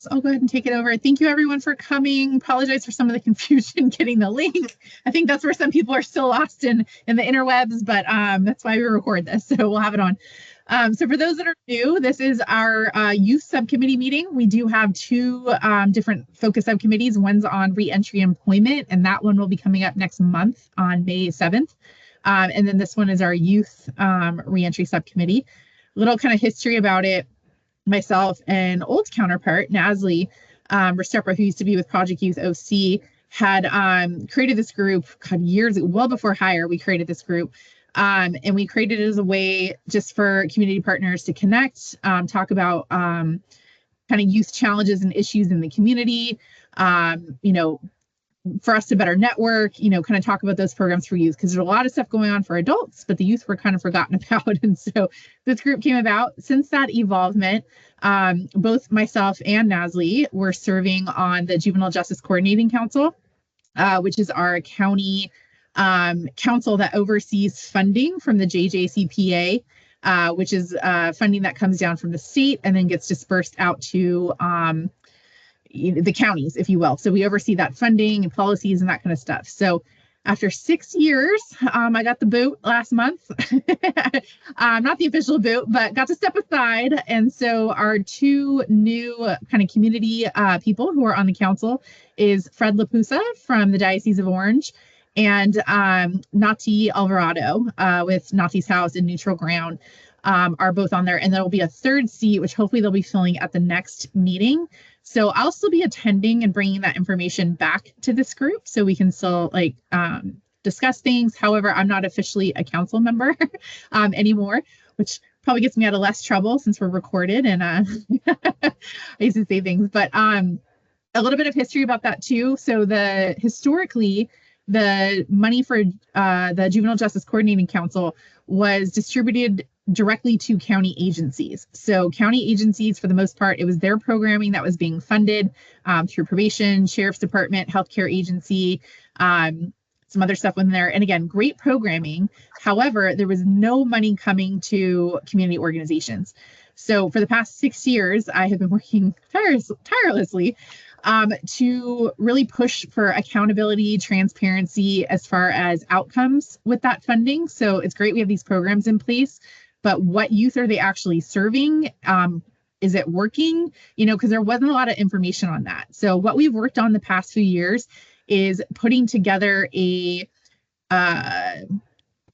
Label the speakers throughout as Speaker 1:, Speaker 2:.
Speaker 1: So I'll go ahead and take it over. Thank you everyone for coming. Apologize for some of the confusion getting the link. I think that's where some people are still lost in the interwebs, but that's why we record this. So we'll have it on. So for those that are new, this is our youth subcommittee meeting. We do have two different focus subcommittees. One's on reentry employment, and that one will be coming up next month on May 7th. And then this one is our youth reentry subcommittee. Little kind of history about it. Myself and old counterpart, Nasli Restrepo, who used to be with Project Youth OC, had created this group years, well before Hire, we created this group. And we created it as a way just for community partners to connect, talk about kind of youth challenges and issues in the community, you know, for us to better network, you know, kind of talk about those programs for youth, because there's a lot of stuff going on for adults, but the youth were kind of forgotten about. And so this group came about. Since that evolvement, both myself and Nasli were serving on the Juvenile Justice Coordinating Council, which is our county council that oversees funding from the JJCPA, which is funding that comes down from the state and then gets dispersed out to the counties, if you will. So we oversee that funding and policies and that kind of stuff. So after 6 years, I got the boot last month, not the official boot, but got to step aside. And so our two new kind of community people who are on the council is Fred Lapusa from the Diocese of Orange and Nati Alvarado with Nati's House and Neutral Ground are both on there. And there will be a third seat, which hopefully they'll be filling at the next meeting. So I'll still be attending and bringing that information back to this group so we can still like discuss things. However, I'm not officially a council member anymore, which probably gets me out of less trouble since we're recorded and I used to say things, but a little bit of history about that too. So historically, the money for the Juvenile Justice Coordinating Council was distributed directly to county agencies. So county agencies, for the most part, it was their programming that was being funded through probation, sheriff's department, healthcare agency, some other stuff in there. And again, great programming. However, there was no money coming to community organizations. So for the past 6 years, I have been working tirelessly to really push for accountability, transparency as far as outcomes with that funding. So it's great we have these programs in place, but what youth are they actually serving? Is it working? You know, because there wasn't a lot of information on that. So what we've worked on the past few years is putting together a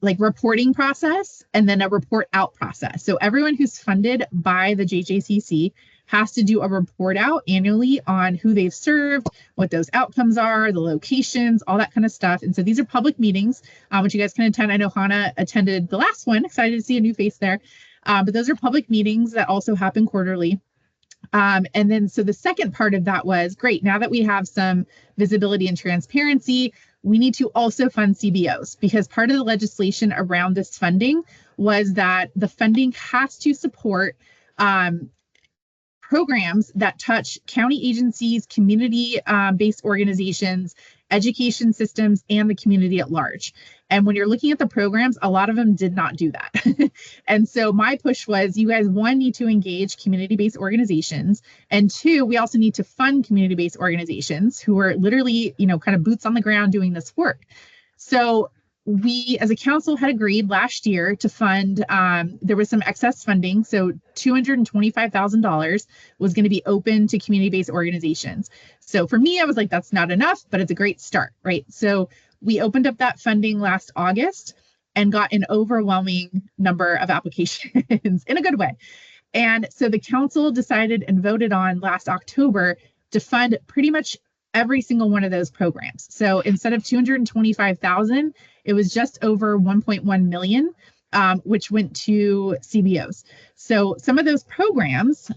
Speaker 1: like reporting process and then a report out process. So everyone who's funded by the JJCC has to do a report out annually on who they've served, what those outcomes are, the locations, all that kind of stuff. And so these are public meetings, which you guys can attend. I know Hannah attended the last one. Excited to see a new face there. But those are public meetings that also happen quarterly. And then so the second part of that was, great, now that we have some visibility and transparency, we need to also fund CBOs, because part of the legislation around this funding was that the funding has to support programs that touch county agencies, community-based organizations, education systems, and the community at large. And when you're looking at the programs, a lot of them did not do that. And so my push was, you guys, one, need to engage community-based organizations, and two, we also need to fund community-based organizations who are literally, you know, kind of boots on the ground doing this work. So we as a council had agreed last year to fund, there was some excess funding. So $225,000 was going to be open to community-based organizations. So for me, I was like, that's not enough, but it's a great start, right? So we opened up that funding last August and got an overwhelming number of applications in a good way. And so the council decided and voted on last October to fund pretty much every single one of those programs. So instead of $225,000, it was just over 1.1 million, which went to CBOs. So some of those programs,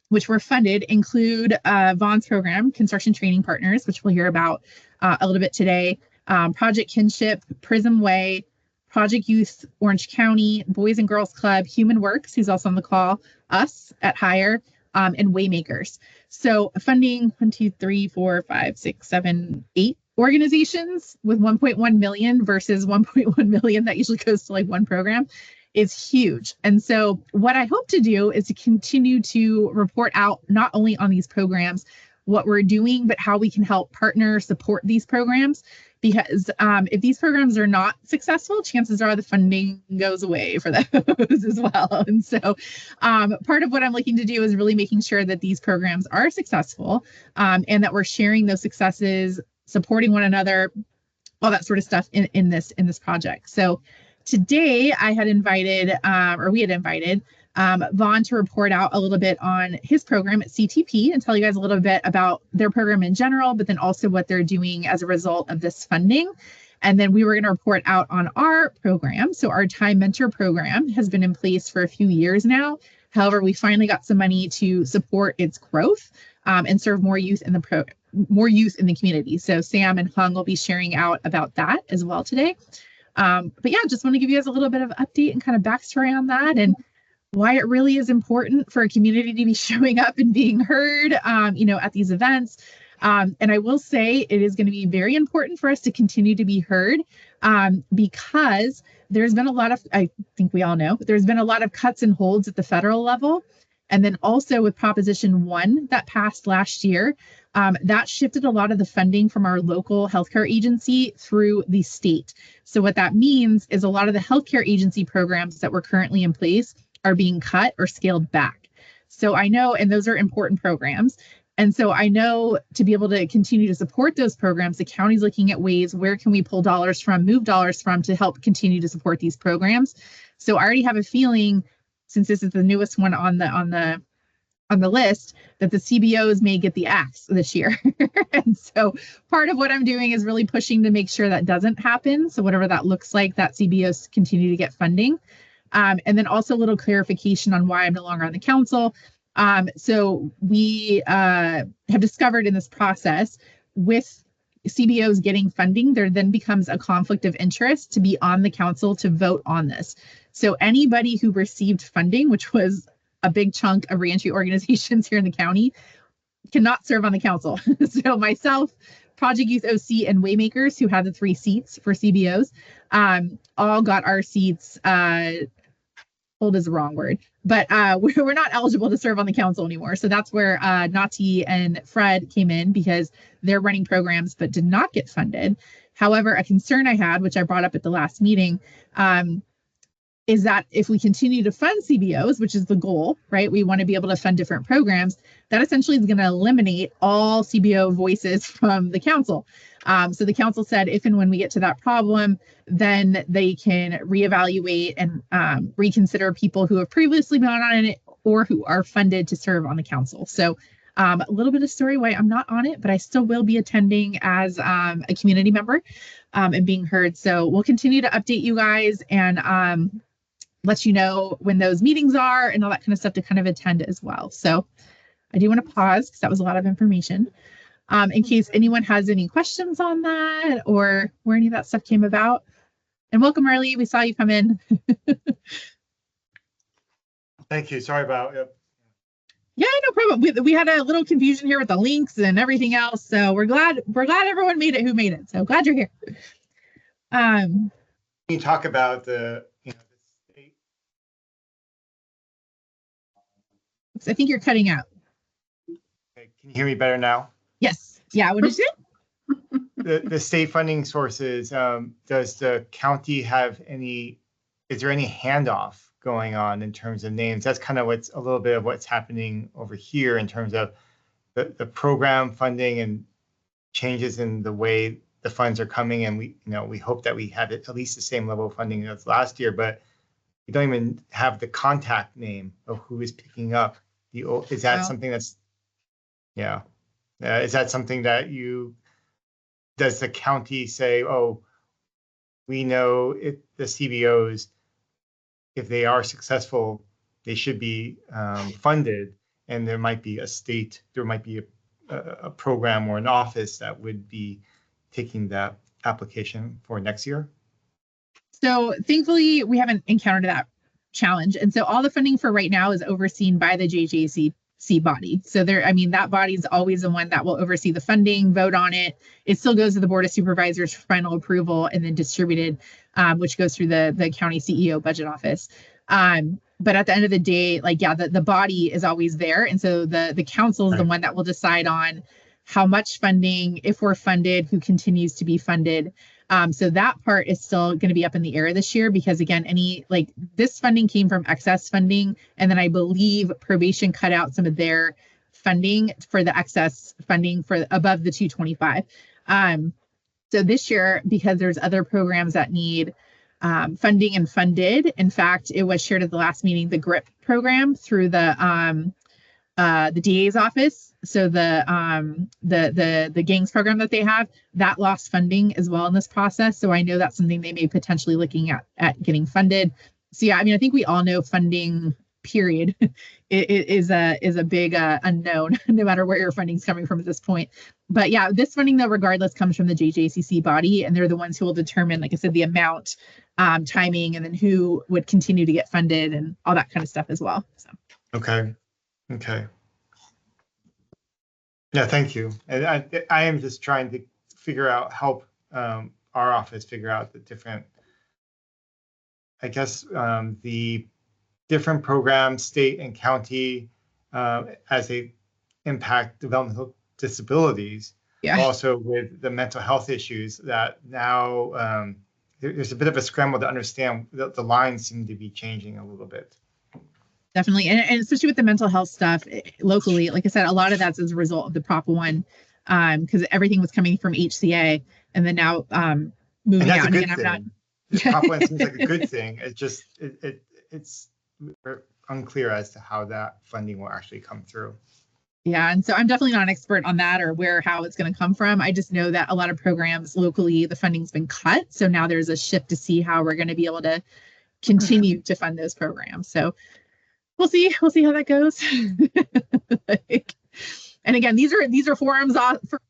Speaker 1: which were funded, include Vaughn's program, Construction Training Partners, which we'll hear about a little bit today, Project Kinship, Prism Way, Project Youth Orange County, Boys and Girls Club, Human Works, who's also on the call, us at Hire, and Waymakers. So funding 1, 2, 3, 4, 5, 6, 7, 8 organizations with 1.1 million versus 1.1 million that usually goes to like one program is huge. And so what I hope to do is to continue to report out not only on these programs, what we're doing, but how we can help partner support these programs. Because if these programs are not successful, chances are the funding goes away for those as well. And so part of what I'm looking to do is really making sure that these programs are successful and that we're sharing those successes, supporting one another, all that sort of stuff in this project. So today I had invited, or we had invited Vaughn to report out a little bit on his program at CTP and tell you guys a little bit about their program in general, but then also what they're doing as a result of this funding. And then we were going to report out on our program. So our Time Mentor program has been in place for a few years now. However, we finally got some money to support its growth and serve more youth in the community. So Sam and Hung will be sharing out about that as well today. But yeah, just want to give you guys a little bit of update and kind of backstory on that and why it really is important for a community to be showing up and being heard, at these events. And I will say it is going to be very important for us to continue to be heard because there's been a lot of, I think we all know, there's been a lot of cuts and holds at the federal level. And then also with Proposition 1 that passed last year, that shifted a lot of the funding from our local healthcare agency through the state. So what that means is a lot of the healthcare agency programs that were currently in place are being cut or scaled back. So I know, and those are important programs. And so I know to be able to continue to support those programs, the county's looking at ways, where can we pull dollars from, move dollars from to help continue to support these programs. So I already have a feeling, since this is the newest one on the list, that the CBOs may get the axe this year. And so part of what I'm doing is really pushing to make sure that doesn't happen. So whatever that looks like, that CBOs continue to get funding. And then also a little clarification on why I'm no longer on the council. So we have discovered in this process with CBOs getting funding, there then becomes a conflict of interest to be on the council to vote on this. So anybody who received funding, which was a big chunk of reentry organizations here in the county, cannot serve on the council. So myself, Project Youth OC, and Waymakers, who had the 3 seats for CBOs, all got our seats. Hold is the wrong word, but we're not eligible to serve on the council anymore. So that's where Nati and Fred came in, because they're running programs but did not get funded. However, a concern I had, which I brought up at the last meeting, is that if we continue to fund CBOs, which is the goal, right? We want to be able to fund different programs. That essentially is going to eliminate all CBO voices from the council. So the council said if and when we get to that problem, then they can reevaluate and reconsider people who have previously been on it or who are funded to serve on the council. So a little bit of story why I'm not on it, but I still will be attending as a community member and being heard. So we'll continue to update you guys and let you know when those meetings are and all that kind of stuff to kind of attend as well. So I do want to pause because that was a lot of information. In case anyone has any questions on that or where any of that stuff came about. And welcome, Marley. We saw you come in.
Speaker 2: Thank you. Sorry about it.
Speaker 1: Yeah, no problem. We had a little confusion here with the links and everything else. So we're glad everyone made it who made it. So glad you're here.
Speaker 2: Can you talk about the state?
Speaker 1: I think you're cutting out.
Speaker 2: Okay, can you hear me better now?
Speaker 1: Yes. Yeah. What did you say?
Speaker 2: The state funding sources, does the county have any, is there any handoff going on in terms of names? That's kind of what's a little bit of what's happening over here in terms of the program funding and changes in the way the funds are coming. And we hope that we have at least the same level of funding as last year, but we don't even have the contact name of who is picking up the, is that something that's, yeah. Is that something that does the county say, oh, we know the CBOs, if they are successful, they should be funded, and there might be a program or an office that would be taking that application for next year?
Speaker 1: So thankfully, we haven't encountered that challenge. And so all the funding for right now is overseen by the JJCC body. So that body is always the one that will oversee the funding, vote on it. It still goes to the Board of Supervisors for final approval and then distributed which goes through the county CEO budget office. But at the end of the day, like, yeah, the body is always there. And so the council is the one that will decide on how much funding, if we're funded, who continues to be funded. So that part is still going to be up in the air this year, because again, this funding came from excess funding. And then I believe probation cut out some of their funding for the excess funding for above the 225. So this year, because there's other programs that need funding and funded. In fact, it was shared at the last meeting, the GRIP program through the DA's office. So the gangs program that they have, that lost funding as well in this process. So I know that's something they may potentially looking at getting funded. So yeah, I mean, I think we all know funding period is a big unknown, no matter where your funding's coming from at this point. But yeah, this funding though, regardless, comes from the JJCC body, and they're the ones who will determine, like I said, the amount, timing, and then who would continue to get funded and all that kind of stuff as well. So.
Speaker 2: Okay. Yeah, thank you. And I am just trying to help our office figure out the different, I guess, the different programs, state and county, as they impact developmental disabilities. Yeah. Also with the mental health issues that now there's a bit of a scramble to understand that the lines seem to be changing a little bit.
Speaker 1: Definitely. And especially with the mental health stuff locally, like I said, a lot of that's as a result of the Prop 1, because everything was coming from HCA, and then now moving out. And again,
Speaker 2: Prop 1 seems like a good thing. It's just, it's unclear as to how that funding will actually come through.
Speaker 1: Yeah, and so I'm definitely not an expert on that or how it's going to come from. I just know that a lot of programs locally, the funding's been cut. So now there's a shift to see how we're going to be able to continue to fund those programs. So we'll see how that goes. And again, these are forums for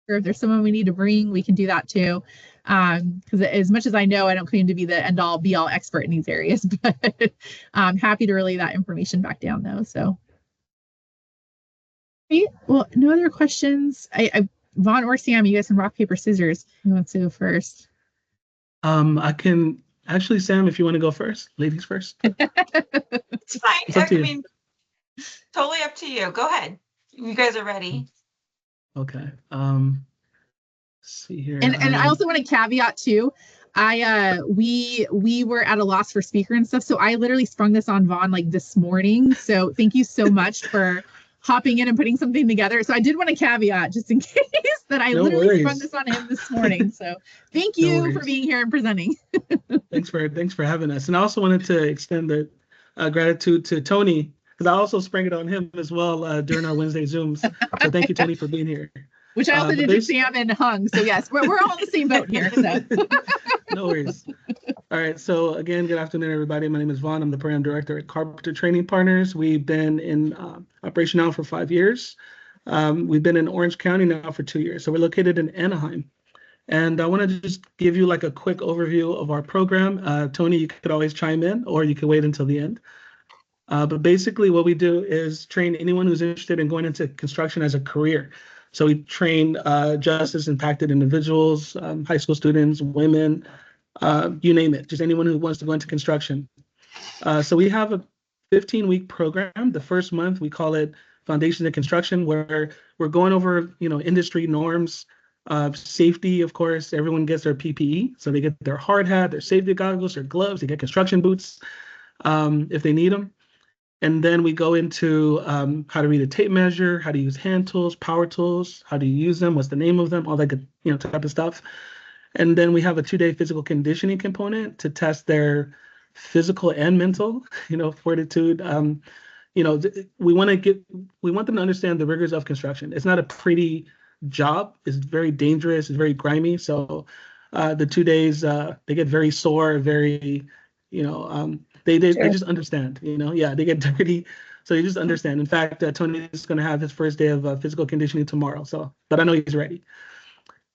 Speaker 1: if there's someone we need to bring, we can do that too. Because as much as I know, I don't claim to be the end all be all expert in these areas, but I'm happy to relay that information back down though. So. Great. Well, no other questions. Vaughn or Sam, you guys can rock, paper, scissors. Who wants to go first?
Speaker 3: I can actually, Sam, if you want to go first, ladies first.
Speaker 4: It's fine. I mean, totally up to you. Go ahead. You guys are ready.
Speaker 3: Okay. Let's see here.
Speaker 1: And I also want to caveat too. We were at a loss for speaker and stuff, so I literally sprung this on Vaughn like this morning. So thank you so much for hopping in and putting something together. So I did want to caveat just in case that I literally sprung this on him this morning. So thank you for being here and presenting.
Speaker 3: Thanks for having us. And I also wanted to extend the gratitude to Tony, because I also sprang it on him as well during our Wednesday Zooms. So thank you, Tony, for being here.
Speaker 1: Which I also did to Sam and Hung. So yes, we're all in the same boat here. So.
Speaker 3: No worries. All right. So again, good afternoon, everybody. My name is Vaughn. I'm the program director at Carpenter Training Partners. We've been in operation now for 5 years. We've been in Orange County now for 2 years. So we're located in Anaheim. And I want to just give you like a quick overview of our program. Tony, you could always chime in, or you could wait until the end. But basically what we do is train anyone who's interested in going into construction as a career. So we train justice impacted individuals, high school students, women, you name it, just anyone who wants to go into construction. So we have a 15-week program. The first month we call it Foundations in Construction, where we're going over, industry norms, safety. Of course, everyone gets their PPE, so they get their hard hat, their safety goggles, their gloves, they get construction boots if they need them. And then we go into how to read a tape measure, how to use hand tools, power tools, how do you use them, what's the name of them, all that good, type of stuff. And then we have a 2-day physical conditioning component to test their physical and mental, fortitude. We want them to understand the rigors of construction. It's not a pretty job. It's very dangerous. It's very grimy. So the 2 days, they get very sore, very, they just understand, they get dirty. So they just understand. In fact, Tony is going to have his first day of physical conditioning tomorrow. But I know he's ready.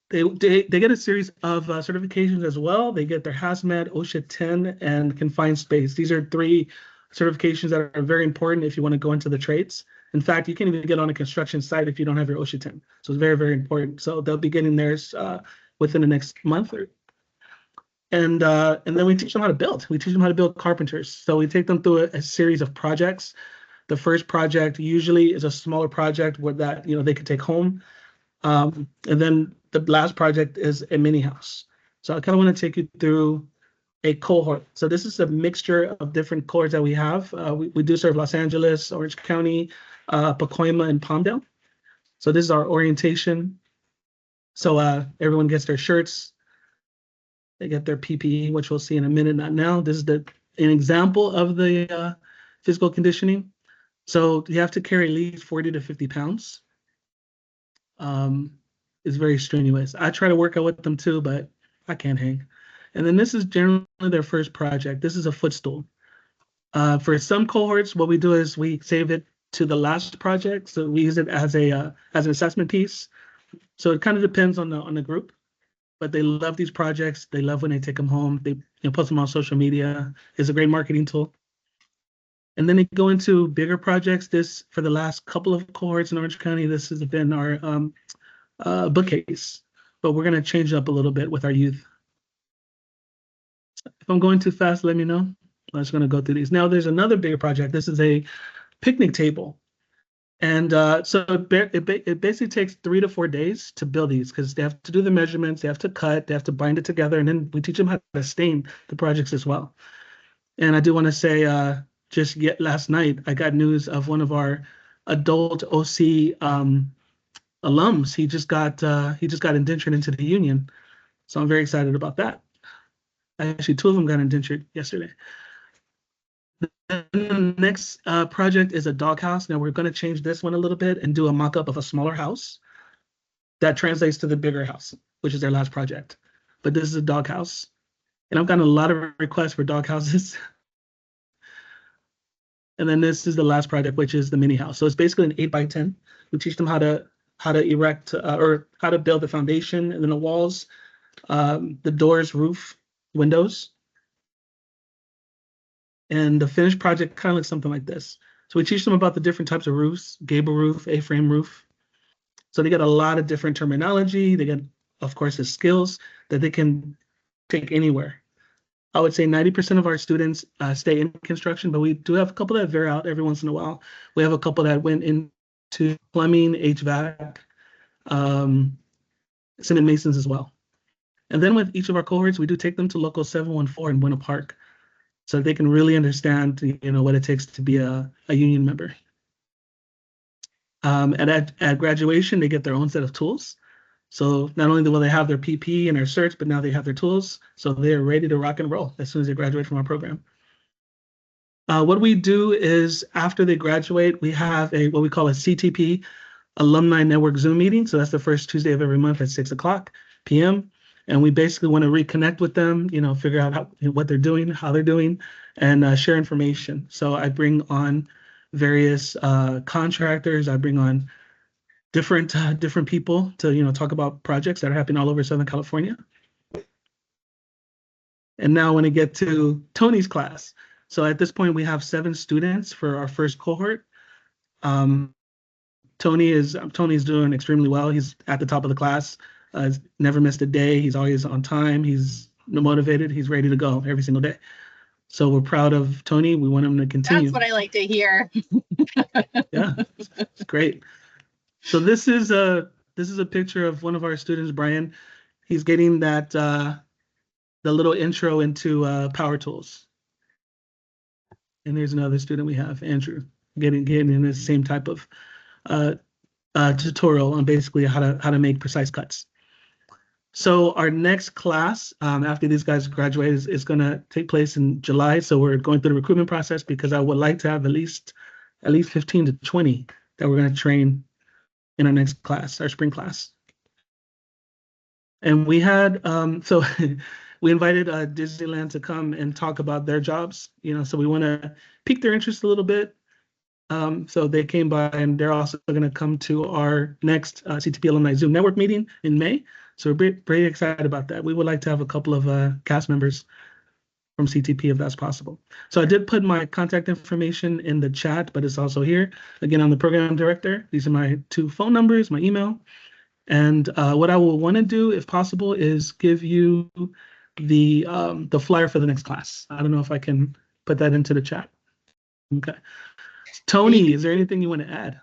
Speaker 3: They get a series of certifications as well. They get their hazmat, OSHA 10, and confined space. These are 3 certifications that are very important if you want to go into the trades. In fact, you can't even get on a construction site if you don't have your OSHA 10. So it's very, very important. So they'll be getting theirs within the next month. And then we teach them how to build. We teach them how to build carpenters. So we take them through a series of projects. The first project usually is a smaller project where that they could take home. And then the last project is a mini house. So I kind of want to take you through a cohort. So this is a mixture of different cohorts that we have. We do serve Los Angeles, Orange County, Pacoima, and Palmdale. So this is our orientation. So everyone gets their shirts. They get their PPE, which we'll see in a minute, not now. This is an example of the physical conditioning. So you have to carry at least 40 to 50 pounds. It's very strenuous. I try to work out with them too, but I can't hang. And then this is generally their first project. This is a footstool. For some cohorts, what we do is we save it to the last project. So we use it as an assessment piece. So it kind of depends on the group, but they love these projects. They love when they take them home. They post them on social media. It's a great marketing tool. And then they go into bigger projects. This, for the last couple of cohorts in Orange County, this has been our bookcase, but we're going to change it up a little bit with our youth. If I'm going too fast, let me know. I'm just going to go through these. Now, there's another bigger project. This is a picnic table. And so it basically takes 3 to 4 days to build these because they have to do the measurements, they have to cut, they have to bind it together, and then we teach them how to stain the projects as well. And I do want to say, just last night, I got news of one of our adult OC alums. He just got indentured into the union. So I'm very excited about that. Actually, 2 of them got indentured yesterday. The next project is a doghouse. Now we're going to change this one a little bit and do a mock-up of a smaller house that translates to the bigger house, which is their last project. But this is a doghouse. And I've gotten a lot of requests for doghouses. And then this is the last project, which is the mini house. So it's basically an 8x10. We teach them how to erect or how to build the foundation and then the walls, the doors, roof, windows. And the finished project kind of looks something like this. So we teach them about the different types of roofs, gable roof, A-frame roof. So they get a lot of different terminology. They get, of course, the skills that they can take anywhere. I would say 90% of our students stay in construction, but we do have a couple that veer out every once in a while. We have a couple that went into plumbing, HVAC, cement masons as well. And then with each of our cohorts, we do take them to Local 714 in Winter Park, so they can really understand, what it takes to be a union member. At graduation, they get their own set of tools. So not only will they have their PP and their certs, but now they have their tools. So they're ready to rock and roll as soon as they graduate from our program. What we do is after they graduate, we have what we call a CTP, Alumni Network Zoom meeting. So that's the first Tuesday of every month at 6:00 p.m. And we basically want to reconnect with them, figure out what they're doing, how they're doing, and share information. So I bring on various contractors. I bring on different people to talk about projects that are happening all over Southern California. And now I want to get to Tony's class. So at this point, we have 7 students for our first cohort. Tony's doing extremely well. He's at the top of the class. He's never missed a day. He's always on time. He's motivated. He's ready to go every single day. So we're proud of Tony. We want him to continue.
Speaker 1: That's what I like to hear.
Speaker 3: Yeah, it's great. So this is a picture of one of our students, Brian. He's getting that the little intro into power tools. And there's another student we have, Andrew, getting in the same type of tutorial on basically how to make precise cuts. So our next class after these guys graduate is going to take place in July. So we're going through the recruitment process because I would like to have at least 15 to 20 that we're going to train in our next class, our spring class. And we had so we invited Disneyland to come and talk about their jobs. So we want to pique their interest a little bit. So they came by, and they're also going to come to our next CTP Alumni Zoom Network meeting in May. So we're pretty excited about that. We would like to have a couple of cast members from CTP if that's possible. So I did put my contact information in the chat, but it's also here. Again, I'm the program director. These are my 2 phone numbers, my email. And what I will want to do, if possible, is give you the flyer for the next class. I don't know if I can put that into the chat. Okay. Tony, is there anything you want to add?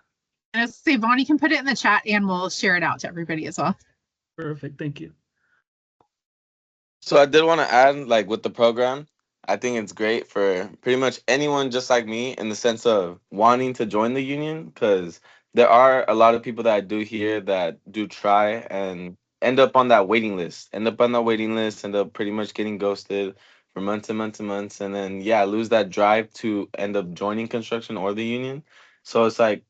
Speaker 1: And I was say, Vaughn, you can put it in the chat and we'll share it out to everybody as well.
Speaker 3: Perfect. Thank you.
Speaker 5: So I did want to add, like, with the program, I think it's great for pretty much anyone just like me in the sense of wanting to join the union, because there are a lot of people that I do hear that do try and end up on that waiting list, end up pretty much getting ghosted for months and months and months, and then, yeah, lose that drive to end up joining construction or the union. So it's like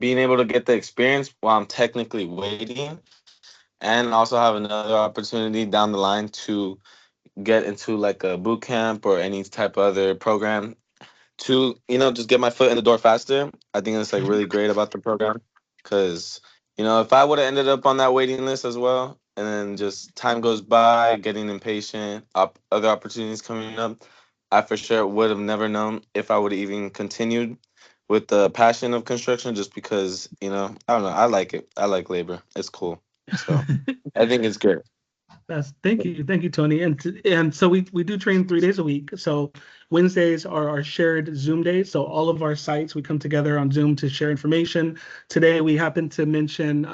Speaker 5: being able to get the experience while I'm technically waiting, and also have another opportunity down the line to get into like a boot camp or any type of other program to, just get my foot in the door faster. I think it's like really great about the program, because, if I would have ended up on that waiting list as well, and then just time goes by, getting impatient, other opportunities coming up, I for sure would have never known if I would have even continued with the passion of construction, just because, I don't know, I like it. I like labor. It's cool. So I think it's good.
Speaker 3: Thank you, Tony. And so we do train 3 days a week. So Wednesdays are our shared Zoom days. So all of our sites, we come together on Zoom to share information. Today we happened to mention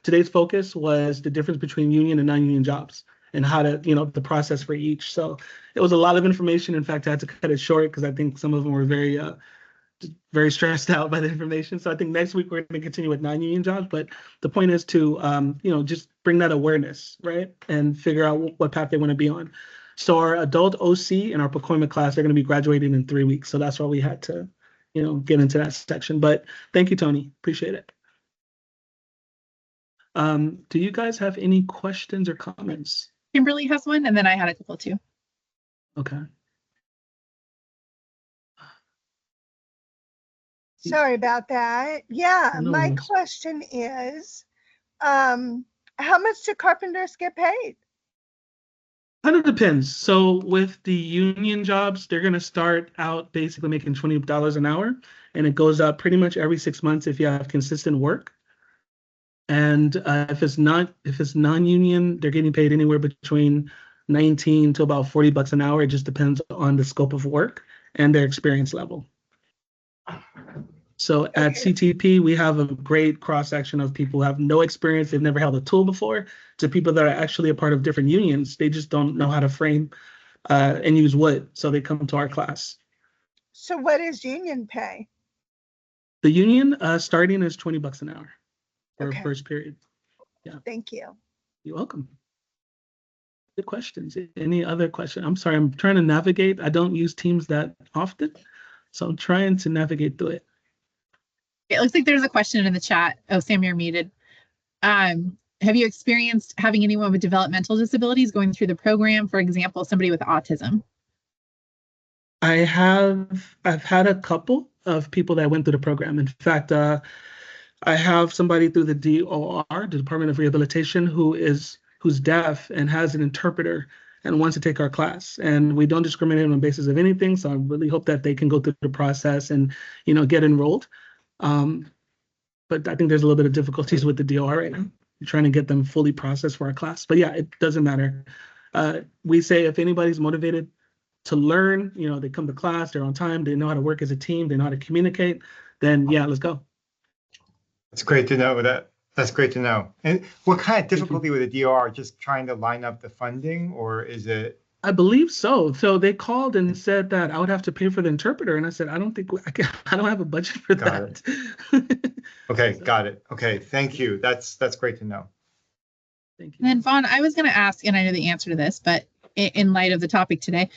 Speaker 3: today's focus was the difference between union and non-union jobs and how to, the process for each. So it was a lot of information. In fact, I had to cut it short because I think some of them were very stressed out by the information. So I think next week we're going to continue with non-union jobs, but the point is to, just bring that awareness, right? And figure out what path they want to be on. So our adult OC and our procurement class, they're going to be graduating in 3 weeks. So that's why we had to, get into that section. But thank you, Tony. Appreciate it. Do you guys have any questions or comments?
Speaker 1: Kimberly has one, and then I had a couple too.
Speaker 3: Okay.
Speaker 6: Sorry about that. Yeah,
Speaker 3: No
Speaker 6: my
Speaker 3: worries.
Speaker 6: question is, how much do carpenters get paid?
Speaker 3: Kind of depends. So with the union jobs, they're going to start out basically making $20 an hour, and it goes up pretty much every 6 months if you have consistent work. And if it's non-union, they're getting paid anywhere between 19 to about $40 an hour. It just depends on the scope of work and their experience level. So at CTP, we have a great cross-section of people who have no experience, they've never held a tool before, to people that are actually a part of different unions. They just don't know how to frame and use wood, so they come to our class.
Speaker 6: So what is union pay?
Speaker 3: The union starting is $20 an hour for
Speaker 6: Okay.
Speaker 3: first period. Yeah.
Speaker 6: Thank you.
Speaker 3: You're welcome. Good questions. Any other question? I'm sorry, I'm trying to navigate. I don't use Teams that often, so I'm trying to navigate through it.
Speaker 1: It looks like there's a question in the chat. Oh, Sam, you're muted. Have you experienced having anyone with developmental disabilities going through the program? For example, somebody with autism?
Speaker 3: I've had a couple of people that went through the program. In fact, I have somebody through the DOR, the Department of Rehabilitation, who's deaf and has an interpreter and wants to take our class. And we don't discriminate on the basis of anything. So I really hope that they can go through the process and, get enrolled. But I think there's a little bit of difficulties with the DOR right now. We're trying to get them fully processed for our class. But yeah, it doesn't matter. We say if anybody's motivated to learn, they come to class, they're on time, they know how to work as a team, they know how to communicate, then yeah, let's go.
Speaker 2: It's great to know that. That's great to know. And what kind of difficulty with the DOR? Just trying to line up the funding, or is it?
Speaker 3: I believe so. So they called and said that I would have to pay for the interpreter, and I said I don't think I don't have a budget for that.
Speaker 2: Okay, got it. Okay, thank you. That's great to know.
Speaker 3: Thank you.
Speaker 1: And then Vaughn, I was going to ask, and I know the answer to this, but in light of the topic today,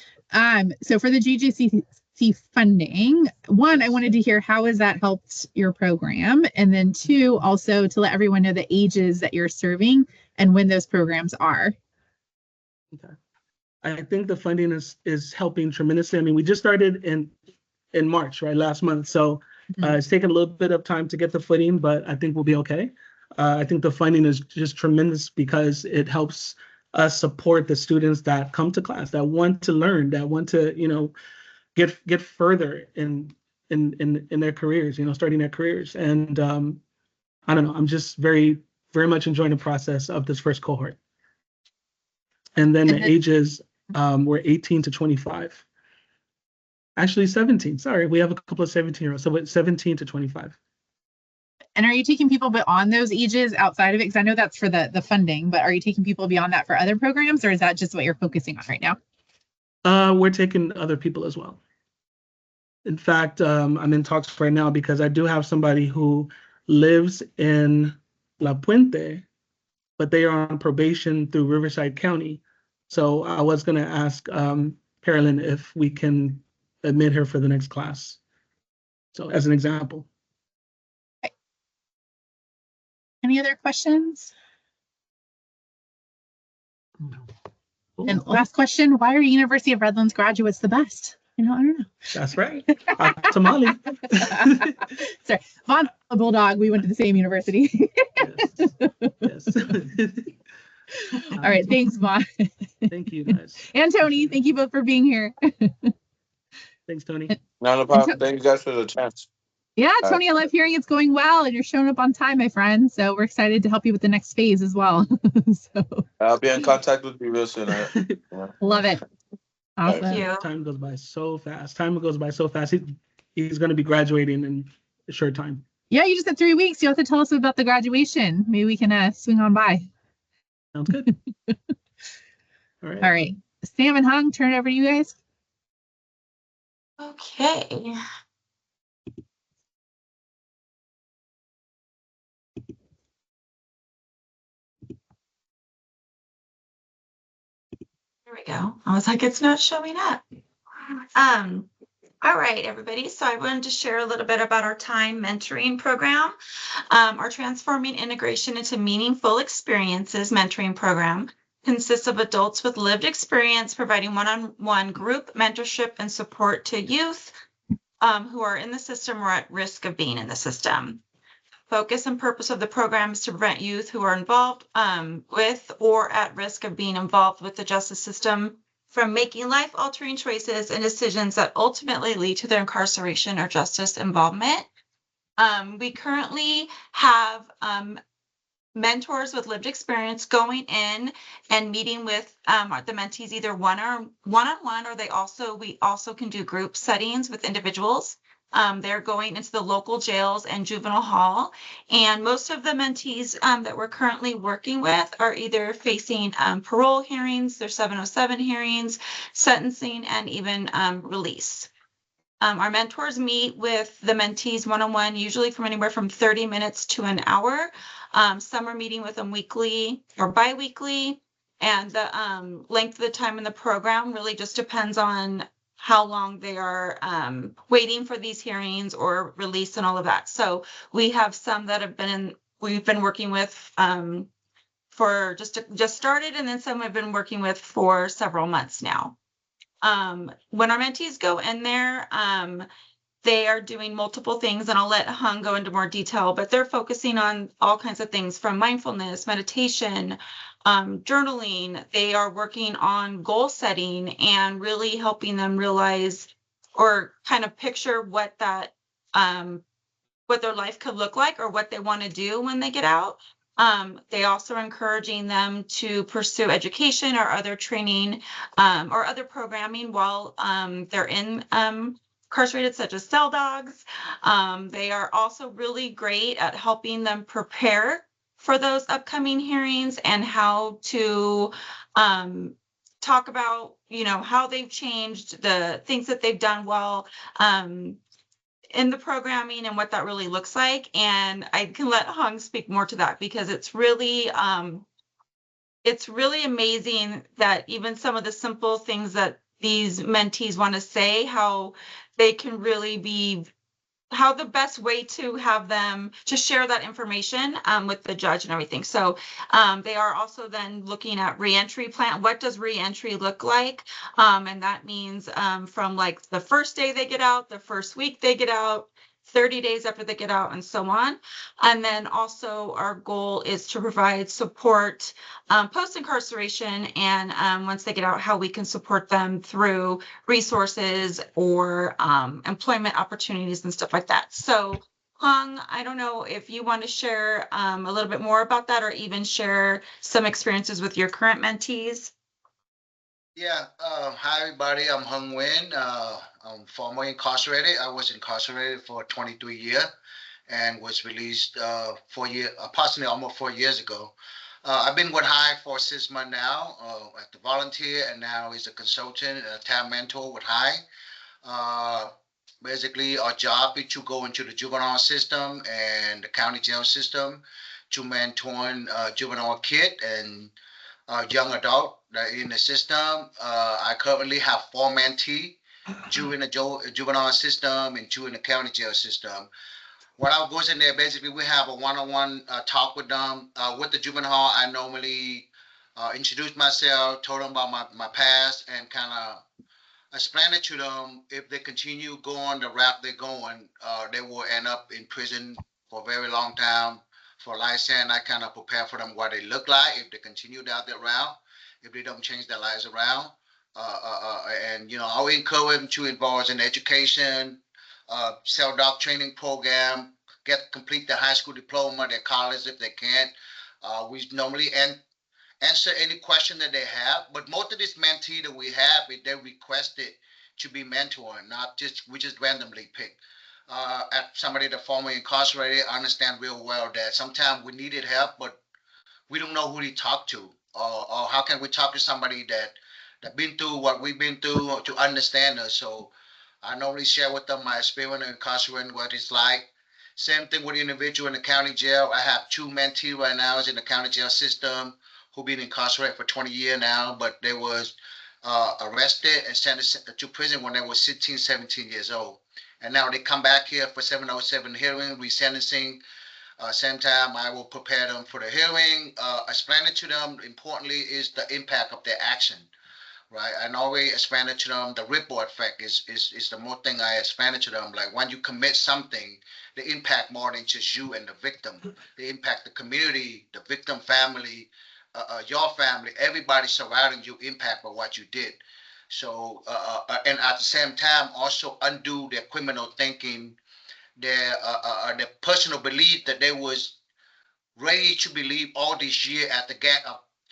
Speaker 1: so for the JJCC funding, one, I wanted to hear how has that helped your program, and then two, also to let everyone know the ages that you're serving and when those programs are.
Speaker 3: Okay. I think the funding is helping tremendously. I mean, we just started in March, right, last month. So it's taken a little bit of time to get the footing, but I think we'll be okay. I think the funding is just tremendous because it helps us support the students that come to class, that want to learn, that want to, get further in their careers, starting their careers. And I don't know, I'm just very, very much enjoying the process of this first cohort. And then
Speaker 1: And
Speaker 3: the
Speaker 1: then-
Speaker 3: ages were 18 to 25. Actually, 17. Sorry, we have a couple of 17-year-olds. So it's 17 to 25.
Speaker 1: And are you taking people beyond those ages outside of it? Because I know that's for the funding, but are you taking people beyond that for other programs, or is that just what you're focusing on right now?
Speaker 3: We're taking other people as well. In fact, I'm in talks right now because I do have somebody who lives in La Puente, but they are on probation through Riverside County. So I was going to ask Carolyn if we can admit her for the next class. So as an example.
Speaker 1: Any other questions? And last question, why are University of Redlands graduates the best? I don't know.
Speaker 3: That's right. Tamale.
Speaker 1: Sorry, Vaughn, a Bulldog. We went to the same university.
Speaker 3: Yes.
Speaker 1: All right. Thanks, Vaughn.
Speaker 3: Thank you, guys.
Speaker 1: And Tony, thank you both for being here.
Speaker 3: Thanks, Tony.
Speaker 5: No problem. Thank you guys for the chance.
Speaker 1: Yeah, Tony, I love hearing it's going well and you're showing up on time, my friend. So we're excited to help you with the next phase as well. So
Speaker 5: I'll be in contact with you real soon. Yeah.
Speaker 1: love it. Awesome.
Speaker 4: Thank you.
Speaker 3: Time goes by so fast. He's going to be graduating in a short time.
Speaker 1: Yeah, you just had 3 weeks. You have to tell us about the graduation. Maybe we can swing on by.
Speaker 3: Sounds good. All right.
Speaker 1: All right. Sam and Hung, turn it over to you guys.
Speaker 4: Okay. There we go. I was like, it's not showing up. All right, everybody. So I wanted to share a little bit about our time mentoring program. Our Transforming Integration into Meaningful Experiences mentoring program consists of adults with lived experience providing one-on-one group mentorship and support to youth who are in the system or at risk of being in the system. Focus and purpose of the program is to prevent youth who are involved with or at risk of being involved with the justice system from making life-altering choices and decisions that ultimately lead to their incarceration or justice involvement. We currently have mentors with lived experience going in and meeting with the mentees either one-on-one, or we also can do group settings with individuals. They're going into the local jails and juvenile hall, and most of the mentees that we're currently working with are either facing parole hearings, their 707 hearings, sentencing, and even release. Our mentors meet with the mentees one-on-one, usually from anywhere from 30 minutes to an hour. Some are meeting with them weekly or bi-weekly, and the length of the time in the program really just depends on how long they are waiting for these hearings or release and all of that. So we have some that we've been working with for just started, and then some we've been working with for several months now. When our mentees go in there, they are doing multiple things, and I'll let Hung go into more detail, but they're focusing on all kinds of things from mindfulness, meditation, journaling. They are working on goal setting and really helping them realize or kind of picture what their life could look like or what they want to do when they get out. They also are encouraging them to pursue education or other training or other programming while they're in incarcerated, such as cell dogs. They are also really great at helping them prepare for those upcoming hearings and how to talk about, how they've changed, the things that they've done while in the programming and what that really looks like. And I can let Hung speak more to that because it's really amazing that even some of the simple things that these mentees want to say, how they can really be, how the best way to have them to share that information with the judge and everything. So they are also then looking at reentry plan. What does reentry look like? And that means from like the first day they get out, the first week they get out, 30 days after they get out, and so on. And then also our goal is to provide support post-incarceration and once they get out, how we can support them through resources or employment opportunities and stuff like that. So Hung, I don't know if you want to share a little bit more about that or even share some experiences with your current mentees.
Speaker 7: Yeah, hi everybody. I'm Hung Nguyen. I'm formerly incarcerated. I was incarcerated for 23 years and was released 4 years, approximately almost 4 years ago. I've been with High for 6 months now as the volunteer and now as a consultant, a time mentor with High. Uh, Basically, our job is to go into the juvenile system and the county jail system to mentor juvenile kid and young adult that in the system. I currently have 4 mentees, two in the juvenile system and two in the county jail system. What I goes in there, basically, we have a one-on-one talk with them. With the juvenile, I normally introduce myself, told them about my past, and kind of explain it to them. If they continue going the route they're going, they will end up in prison for a very long time. For life sentence, I kind of prepare for them what they look like if they continue down that route, if they don't change their lives around. And I'll encourage them to involve in education, self-doc training program, complete the high school diploma, their college if they can. We normally answer any question that they have. But most of these mentee that we have, they requested to be mentored, not just we just randomly pick. At somebody that formerly incarcerated, I understand real well that sometimes we needed help, but we don't know who to talk to, or how can we talk to somebody that been through what we've been through to understand us. So I normally share with them my experience in incarceration, what it's like. Same thing with individual in the county jail. I have 2 mentees right now is in the county jail system who been incarcerated for 20 years now, but they was arrested and sentenced to prison when they were 16, 17 years old. And now they come back here for 707 hearing, resentencing. Same time, I will prepare them for the hearing, explain it to them. Importantly, is the impact of their action, right? And always explain it to them. The ripple effect is the more thing I explain it to them. Like when you commit something, the impact more than just you and the victim. The impact the community, the victim family, your family, everybody surrounding you impact by what you did. So, and at the same time, also undo their criminal thinking, their personal belief that they was raised to believe all these years as the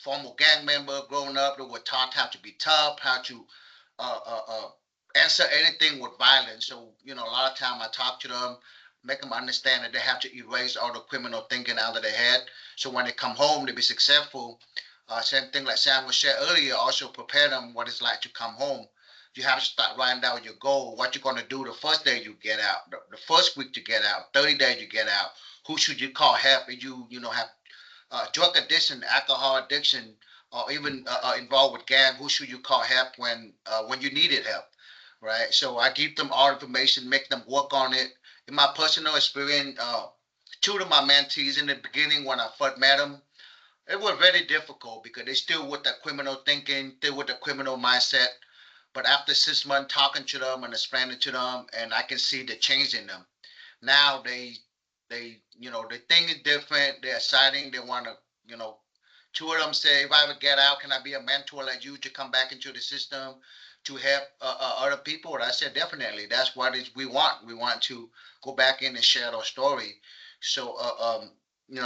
Speaker 7: former gang member growing up. They were taught how to be tough, how to uh, uh, uh, answer anything with violence. So, a lot of time I talk to them, make them understand that they have to erase all the criminal thinking out of their head. So when they come home, they be successful. Same thing like Sam was shared earlier, also prepare them what it's like to come home. You have to start writing down your goal, what you're going to do the first day you get out, the first week you get out, 30 days you get out. Who should you call help if you have drug addiction, alcohol addiction, or even involved with gang? Who should you call help when you needed help, right? So I give them all information, make them work on it. In my personal experience, two of my mentees in the beginning when I first met them, it was very difficult because they still with that criminal thinking, still with the criminal mindset. But after 6 months talking to them and explaining to them, and I can see the change in them. Now they think is different. They're exciting. They want to, you know, two of them say, if I ever get out, can I be a mentor like you to come back into the system to help other people? And I said, definitely. That's what we want. We want to go back in and share our story. So,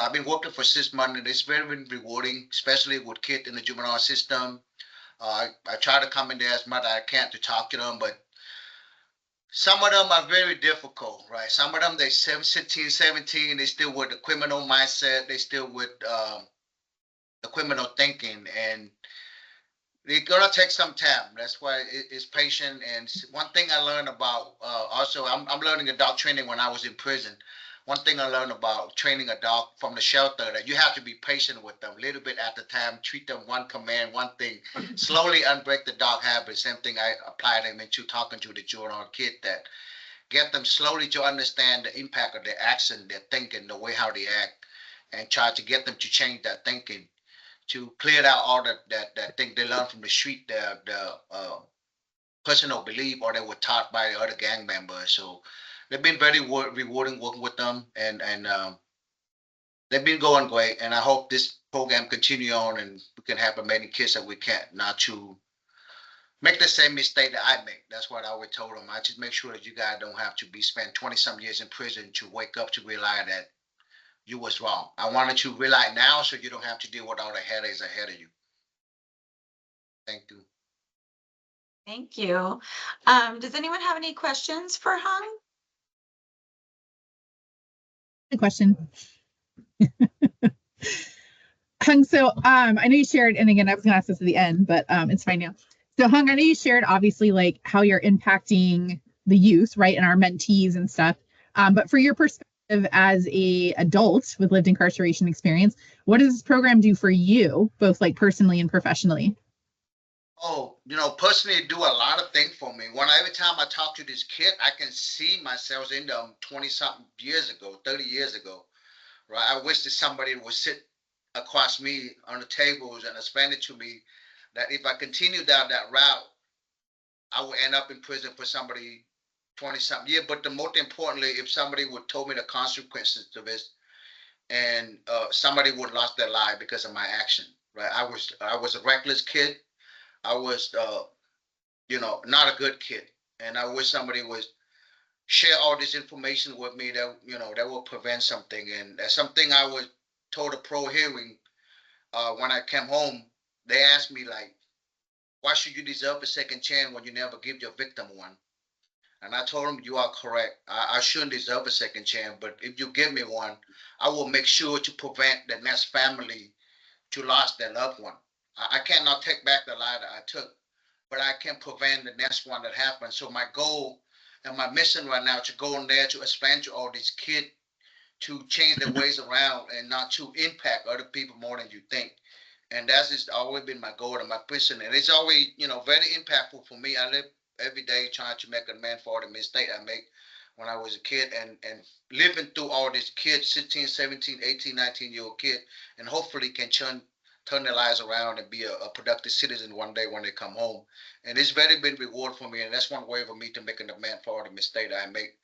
Speaker 7: I've been working for 6 months, and it's very, very rewarding, especially with kids in the juvenile system. I try to come in there as much as I can to talk to them, but some of them are very difficult, right? Some of them, they 16, 17, they still with the criminal mindset, they still with the criminal thinking, and it's gonna take some time. That's why it's patient. And one thing I learned about also, I'm learning adult training when I was in prison. One thing I learned about training a dog from the shelter that you have to be patient with them, a little bit at a time. Treat them one command, one thing. Slowly unbreak the dog habit. Same thing I apply them into talking to the juvenile kid, that get them slowly to understand the impact of their action, their thinking, the way how they act, and try to get them to change that thinking, to clear out all that thing they learned from the street, the personal belief, or they were taught by the other gang members. So they've been very rewarding working with them, and they've been going great. And I hope this program continue on, and we can have as many kids that we can, not to make the same mistake that I make. That's what I always told them. I just make sure that you guys don't have to be spent 20 some years in prison to wake up to realize that you was wrong. I wanted you to realize now so you don't have to deal with all the headaches ahead of you. Thank you.
Speaker 4: Thank you. Does anyone have any questions for Hung?
Speaker 1: The question. Hung, so I know you shared, and again, I was going to ask this at the end, but it's fine now. So Hung, I know you shared obviously like how you're impacting the youth, right, and our mentees and stuff. But for your perspective as a adult with lived incarceration experience, what does this program do for you, both like personally and professionally?
Speaker 7: Oh, personally, it do a lot of things for me. Every time I talk to this kid, I can see myself in them 20 something years ago, 30 years ago, right? I wish that somebody would sit across me on the tables and explain it to me that if I continue down that route, I would end up in prison for somebody 20 something years. But the most importantly, if somebody would told me the consequences of this, and somebody would lost their life because of my action, right? I was a reckless kid. I was not a good kid. And I wish somebody would share all this information with me that, that will prevent something. And that's something I was told a pro hearing when I came home. They asked me, like, why should you deserve a second chance when you never give your victim one? And I told them, you are correct. I shouldn't deserve a second chance, but if you give me one, I will make sure to prevent the next family to lose their loved one. I cannot take back the life that I took, but I can prevent the next one that happens. So my goal and my mission right now to go in there to expand to all these kids to change their ways around and not to impact other people more than you think. And that's just always been my goal and my mission. And it's always, very impactful for me. I live every day trying to make a man for the mistake I make when I was a kid and living through all these kids, 16, 17, 18, 19-year-old kid, and hopefully can turn their lives around and be a productive citizen one day when they come home. And it's very been reward for me. And that's one way for me to making the man for the mistake that I make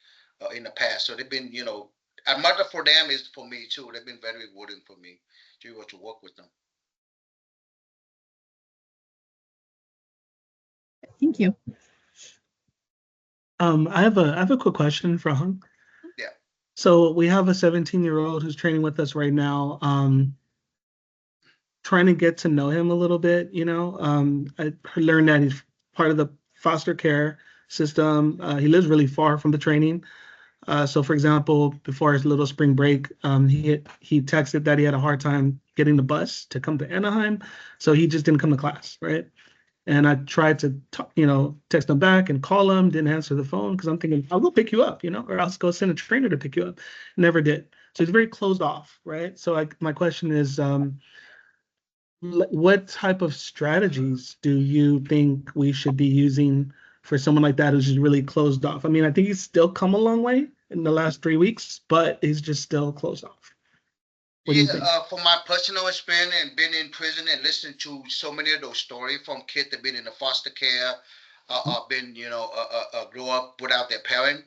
Speaker 7: in the past. So they've been, a mother for them is for me too. They've been very rewarding for me to be able to work with them.
Speaker 1: Thank you.
Speaker 3: I have a quick question for Hung.
Speaker 7: Yeah.
Speaker 3: So we have a 17-year-old who's training with us right now. Trying to get to know him a little bit, I learned that he's part of the foster care system. He lives really far from the training. So for example, before his little spring break, he texted that he had a hard time getting the bus to come to Anaheim. So he just didn't come to class, right? And I tried to, text him back and call him, didn't answer the phone because I'm thinking, I'll go pick you up, or I'll go send a trainer to pick you up. Never did. So he's very closed off, right? So my question is, what type of strategies do you think we should be using for someone like that who's just really closed off? I mean, I think he's still come a long way in the last 3 weeks, but he's just still closed off. What do you think?
Speaker 7: From my personal experience and being in prison and listening to so many of those stories from kids that been in the foster care, been grew up without their parent,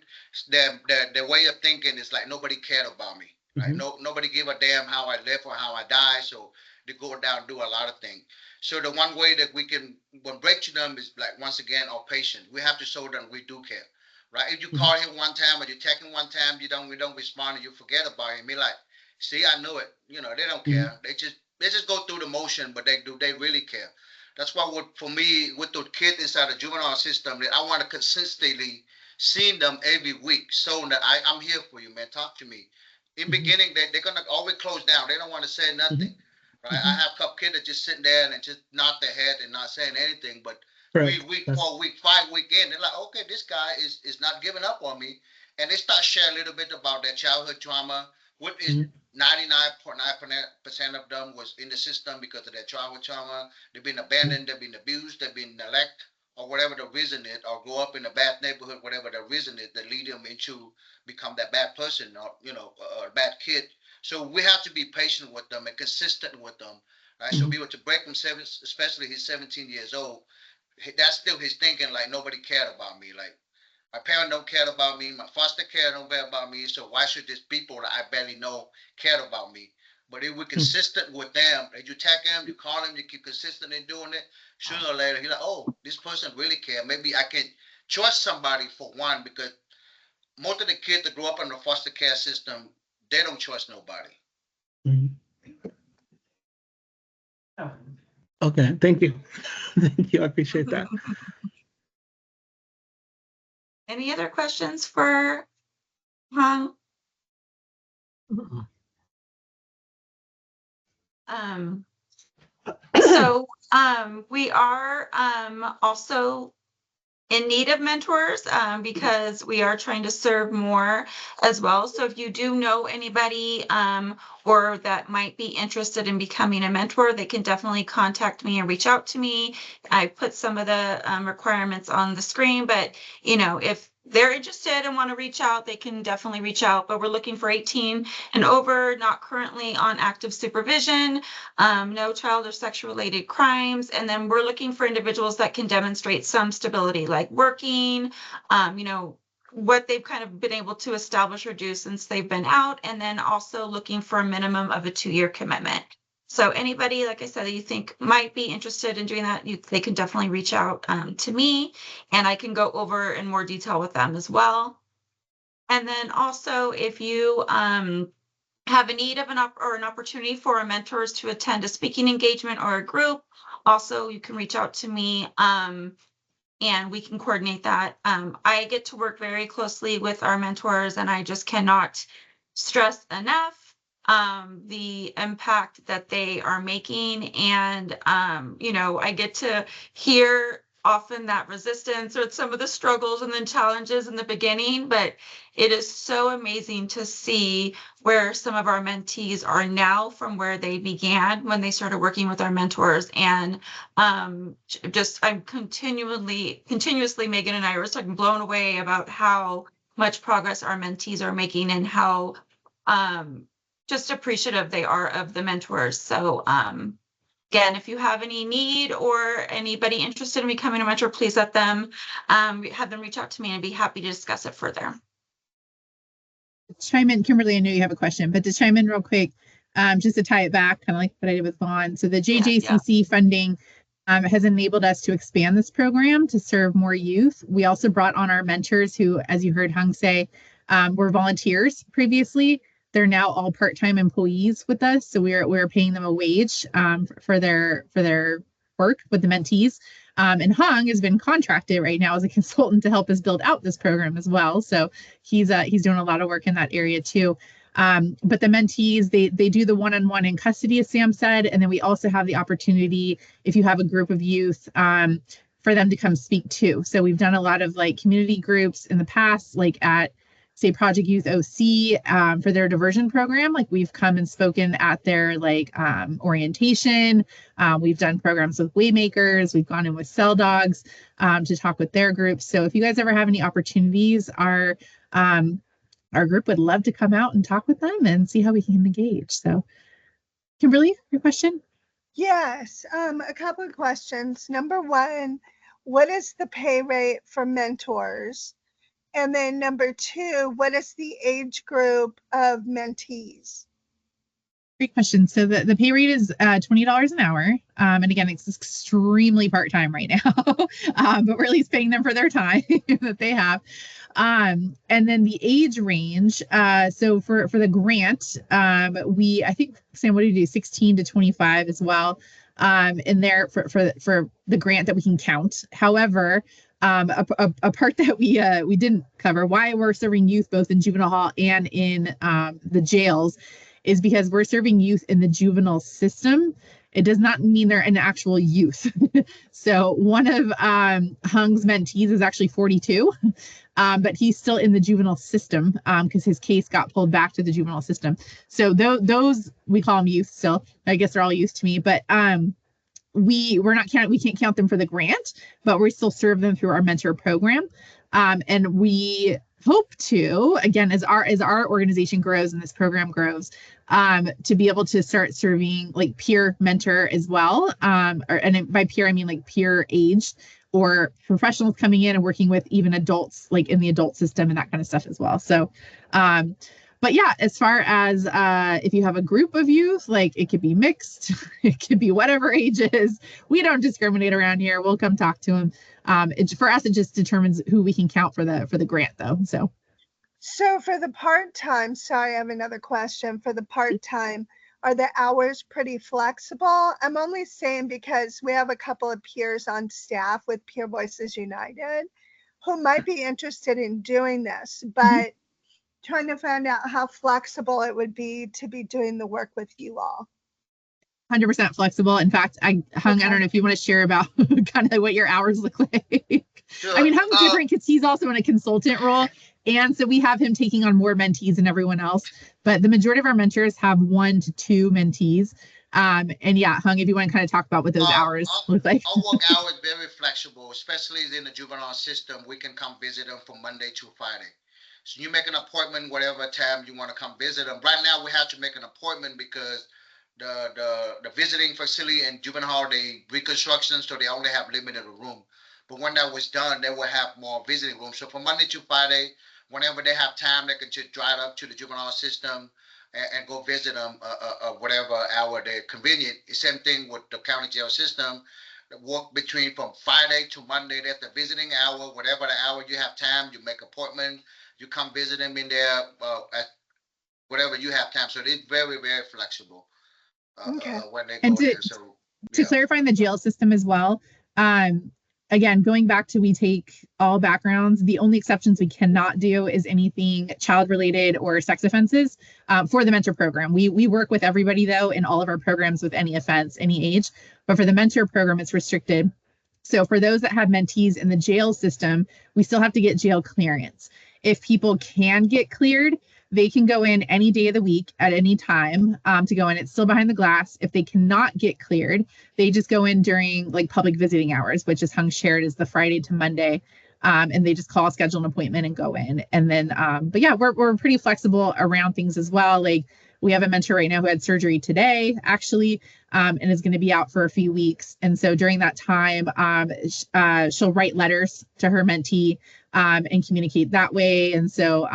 Speaker 7: their way of thinking is like nobody cared about me, right?
Speaker 3: Mhm.
Speaker 7: Nobody give a damn how I live or how I die, so they go down and do a lot of things. So the one way that we can break to them is like once again our patience. We have to show them we do care, right? If you call him one time or you text him one time, we don't respond and you forget about him. Be like, see, I knew it. They don't care. They just go through the motion, but they really care. That's why for me, with the kids inside the juvenile system, that I want to consistently see them every week, so that I'm here for you, man. Talk to me. In beginning, they're gonna always close down. They don't want to say nothing, right? I have a couple kids that just sitting there and just nod their head and not saying anything. But 3 week, 4 week, 5 week in, they're like, okay, this guy is not giving up on me, and they start sharing a little bit about their childhood trauma. What is 99.9% of them was in the system because of their childhood trauma. They've been abandoned, they've been abused, they've been neglected, or whatever the reason is, or grow up in a bad neighborhood, whatever the reason is that lead them into become that bad person or a bad kid. So we have to be patient with them and consistent with them, right? So be able to break them, especially he's 17 years old. That's still his thinking, like nobody cared about me, like my parents don't care about me. My foster care don't care about me. So why should these people that I barely know care about me? But if we're consistent with them, if you tag them, you call them, you keep consistent in doing it, sooner or later, you're like, oh, this person really care. Maybe I can trust somebody for one, because most of the kids that grow up in the foster care system, they don't trust nobody.
Speaker 3: Okay, thank you. Thank you. I appreciate that.
Speaker 4: Any other questions for Hung? So we are also in need of mentors because we are trying to serve more as well. So if you do know anybody or that might be interested in becoming a mentor, they can definitely contact me and reach out to me. I put some of the requirements on the screen, but you know, if they're interested and want to reach out, they can definitely reach out. But we're looking for 18 and over, not currently on active supervision, no child or sexual related crimes. And then we're looking for individuals that can demonstrate some stability, like working, you know, what they've kind of been able to establish or do since they've been out. And then also looking for a minimum of a 2-year commitment. So anybody, like I said, that you think might be interested in doing that, they can definitely reach out to me, and I can go over in more detail with them as well. And then also, if you have a need of an opportunity for our mentors to attend a speaking engagement or a group, also you can reach out to me and we can coordinate that. I get to work very closely with our mentors, and I just cannot stress enough the impact that they are making. And you know, I get to hear often that resistance or some of the struggles and the challenges in the beginning, but it is so amazing to see where some of our mentees are now from where they began when they started working with our mentors. And just I'm continuously, Megan and I were talking, blown away about how much progress our mentees are making and how just appreciative they are of the mentors. So again, if you have any need or anybody interested in becoming a mentor, please let them have them reach out to me, and I'd be happy to discuss it further.
Speaker 1: Chime in, Kimberly, I know you have a question, but to chime in real quick, just to tie it back, kind of like what I did with Vaughn. So the JJCC funding has enabled us to expand this program to serve more youth. We also brought on our mentors who, as you heard Hung say, were volunteers previously. They're now all part-time employees with us. So we're paying them a wage for their work with the mentees. And Hung has been contracted right now as a consultant to help us build out this program as well. So he's doing a lot of work in that area too. But the mentees, they do the one-on-one in custody, as Sam said, and then we also have the opportunity, if you have a group of youth, for them to come speak too. So we've done a lot of like community groups in the past, like at say Project Youth OC for their diversion program. Like we've come and spoken at their like orientation. We've done programs with Waymakers. We've gone in with Cell Dogs to talk with their groups. So if you guys ever have any opportunities, our group would love to come out and talk with them and see how we can engage. So Kimberly, your question?
Speaker 6: Yes, a couple of questions. Number one, what is the pay rate for mentors? And then number two, what is the age group of mentees?
Speaker 1: Great question. So the pay rate is $20 an hour. And again, it's extremely part-time right now, but we're at least paying them for their time that they have. And then the age range. So for the grant, I think, Sam, what do you do? 16 to 25 as well. In there for the grant that we can count. However, a part that we didn't cover, why we're serving youth both in juvenile hall and in the jails, is because we're serving youth in the juvenile system. It does not mean they're an actual youth. So one of Hung's mentees is actually 42, but he's still in the juvenile system because his case got pulled back to the juvenile system. So those, we call them youth still. I guess they're all youth to me, but we can't count them for the grant, but we still serve them through our mentor program. And we hope to, again, as our organization grows and this program grows, to be able to start serving like peer mentor as well. And by peer, I mean like peer aged or professionals coming in and working with even adults, like in the adult system and that kind of stuff as well. So, but yeah, as far as if you have a group of youth, like it could be mixed, it could be whatever ages. We don't discriminate around here. We'll come talk to them. For us, it just determines who we can count for the grant, though.
Speaker 6: So for the part-time, sorry, I have another question. For the part-time, are the hours pretty flexible? I'm only saying because we have a couple of peers on staff with Peer Voices United who might be interested in doing this, but trying to find out how flexible it would be to be doing the work with you all.
Speaker 1: 100% flexible. In fact, Hung, I don't know if you want to share about kind of what your hours look like.
Speaker 7: Sure.
Speaker 1: I mean, Hung's different because he's also in a consultant role. And so we have him taking on more mentees than everyone else. But the majority of our mentors have 1 to 2 mentees. And yeah, Hung, if you want to kind of talk about what those hours look like.
Speaker 7: Our work hours very flexible, especially in the juvenile system. We can come visit them from Monday to Friday. So you make an appointment, whatever time you want to come visit them. Right now, we have to make an appointment because the visiting facility and juvenile hall, they reconstruction, so they only have limited room. But when that was done, they will have more visiting rooms. So from Monday to Friday, whenever they have time, they can just drive up to the juvenile system and go visit them whatever hour they're convenient. The same thing with the county jail system. Work between from Friday to Monday. That's the visiting hour. Whatever the hour you have time, you make appointment. You come visit them in there at whatever you have time. So it's very, very flexible.
Speaker 6: Okay.
Speaker 7: When they
Speaker 1: And
Speaker 7: go there. So,
Speaker 1: to clarify in the jail system as well, again, going back to we take all backgrounds. The only exceptions we cannot do is anything child related or sex offenses for the mentor program. We work with everybody though in all of our programs with any offense, any age, but for the mentor program, it's restricted. So for those that have mentees in the jail system, we still have to get jail clearance. If people can get cleared, they can go in any day of the week at any time to go in. It's still behind the glass. If they cannot get cleared, they just go in during like public visiting hours, which is Hung shared is the Friday to Monday. And they just call, schedule an appointment and go in. And then, but yeah, we're pretty flexible around things as well. Like we have a mentor right now who had surgery today, actually, and is going to be out for a few weeks. And so during that time, she'll write letters to her mentee and communicate that way. And so,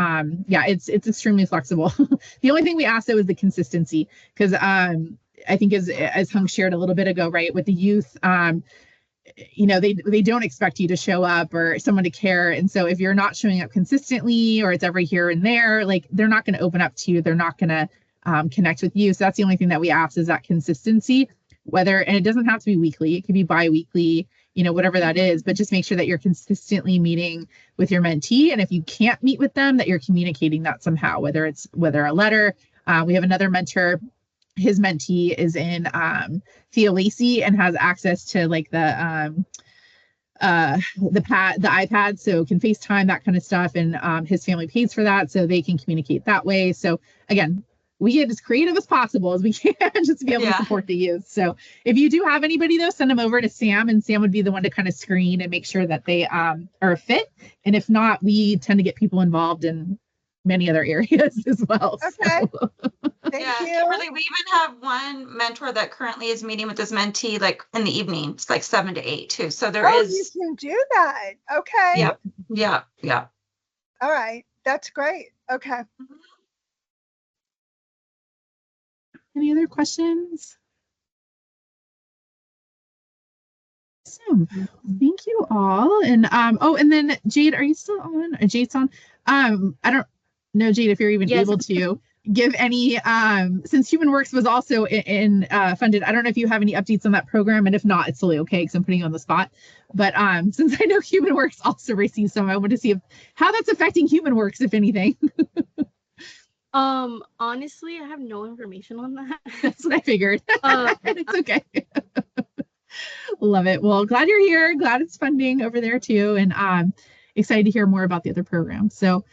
Speaker 1: yeah, it's extremely flexible. The only thing we ask though is the consistency, because I think as Hung shared a little bit ago, right, with the youth, you know, they don't expect you to show up or someone to care. And so if you're not showing up consistently or it's every here and there, like they're not going to open up to you. They're not going to connect with you. So that's the only thing that we ask is that consistency, and it doesn't have to be weekly. It could be bi-weekly, you know, whatever that is, but just make sure that you're consistently meeting with your mentee. And if you can't meet with them, that you're communicating that somehow, whether a letter. We have another mentor, his mentee is in Theo Lacey and has access to like the iPad, so can FaceTime, that kind of stuff. And his family pays for that, so they can communicate that way. So again, we get as creative as possible as we can just to be able to support the youth. So if you do have anybody though, send them over to Sam, and Sam would be the one to kind of screen and make sure that they are a fit. And if not, we tend to get people involved in many other areas as well.
Speaker 6: Okay.
Speaker 1: So.
Speaker 6: Thank you.
Speaker 4: Kimberly, we even have one mentor that currently is meeting with his mentee like in the evenings, like 7 to 8 too. So there is.
Speaker 6: You can do that. Okay.
Speaker 4: Yeah.
Speaker 6: All right. That's great. Okay.
Speaker 1: Any other questions? Awesome. Thank you all. And and then Jade, are you still on? Jade's on. I don't know, Jade, if you're even able to give any since Human Works was also in funded. I don't know if you have any updates on that program, and if not, it's totally okay because I'm putting you on the spot. But since I know Human Works also receives some, I want to see how that's affecting Human Works, if anything.
Speaker 8: Honestly, I have no information on that.
Speaker 1: That's what I figured. It's okay. Love it. Well, glad you're here. Glad it's funding over there too. And excited to hear more about the other programs. So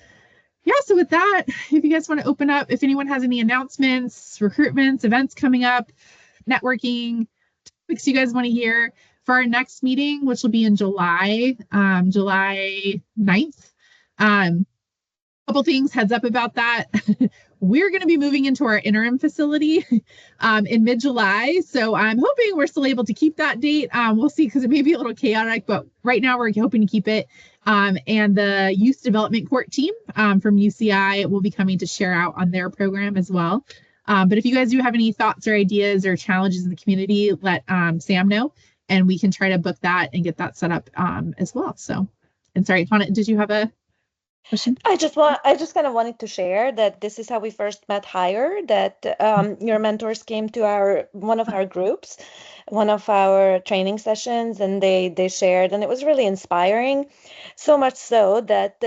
Speaker 1: yeah, so with that, if you guys want to open up, if anyone has any announcements, recruitments, events coming up, networking, topics you guys want to hear for our next meeting, which will be in July 9th. Couple things, heads up about that. We're going to be moving into our interim facility in mid-July. So I'm hoping we're still able to keep that date. We'll see, because it may be a little chaotic, but right now we're hoping to keep it. And the Youth Development Court team from UCI will be coming to share out on their program as well. But if you guys do have any thoughts or ideas or challenges in the community, let Sam know, and we can try to book that and get that set up as well. So, and sorry, Hannah, did you have a...
Speaker 9: I just kind of wanted to share that this is how we first met Hire, that your mentors came to one of our groups, one of our training sessions, and they shared, and it was really inspiring. So much so that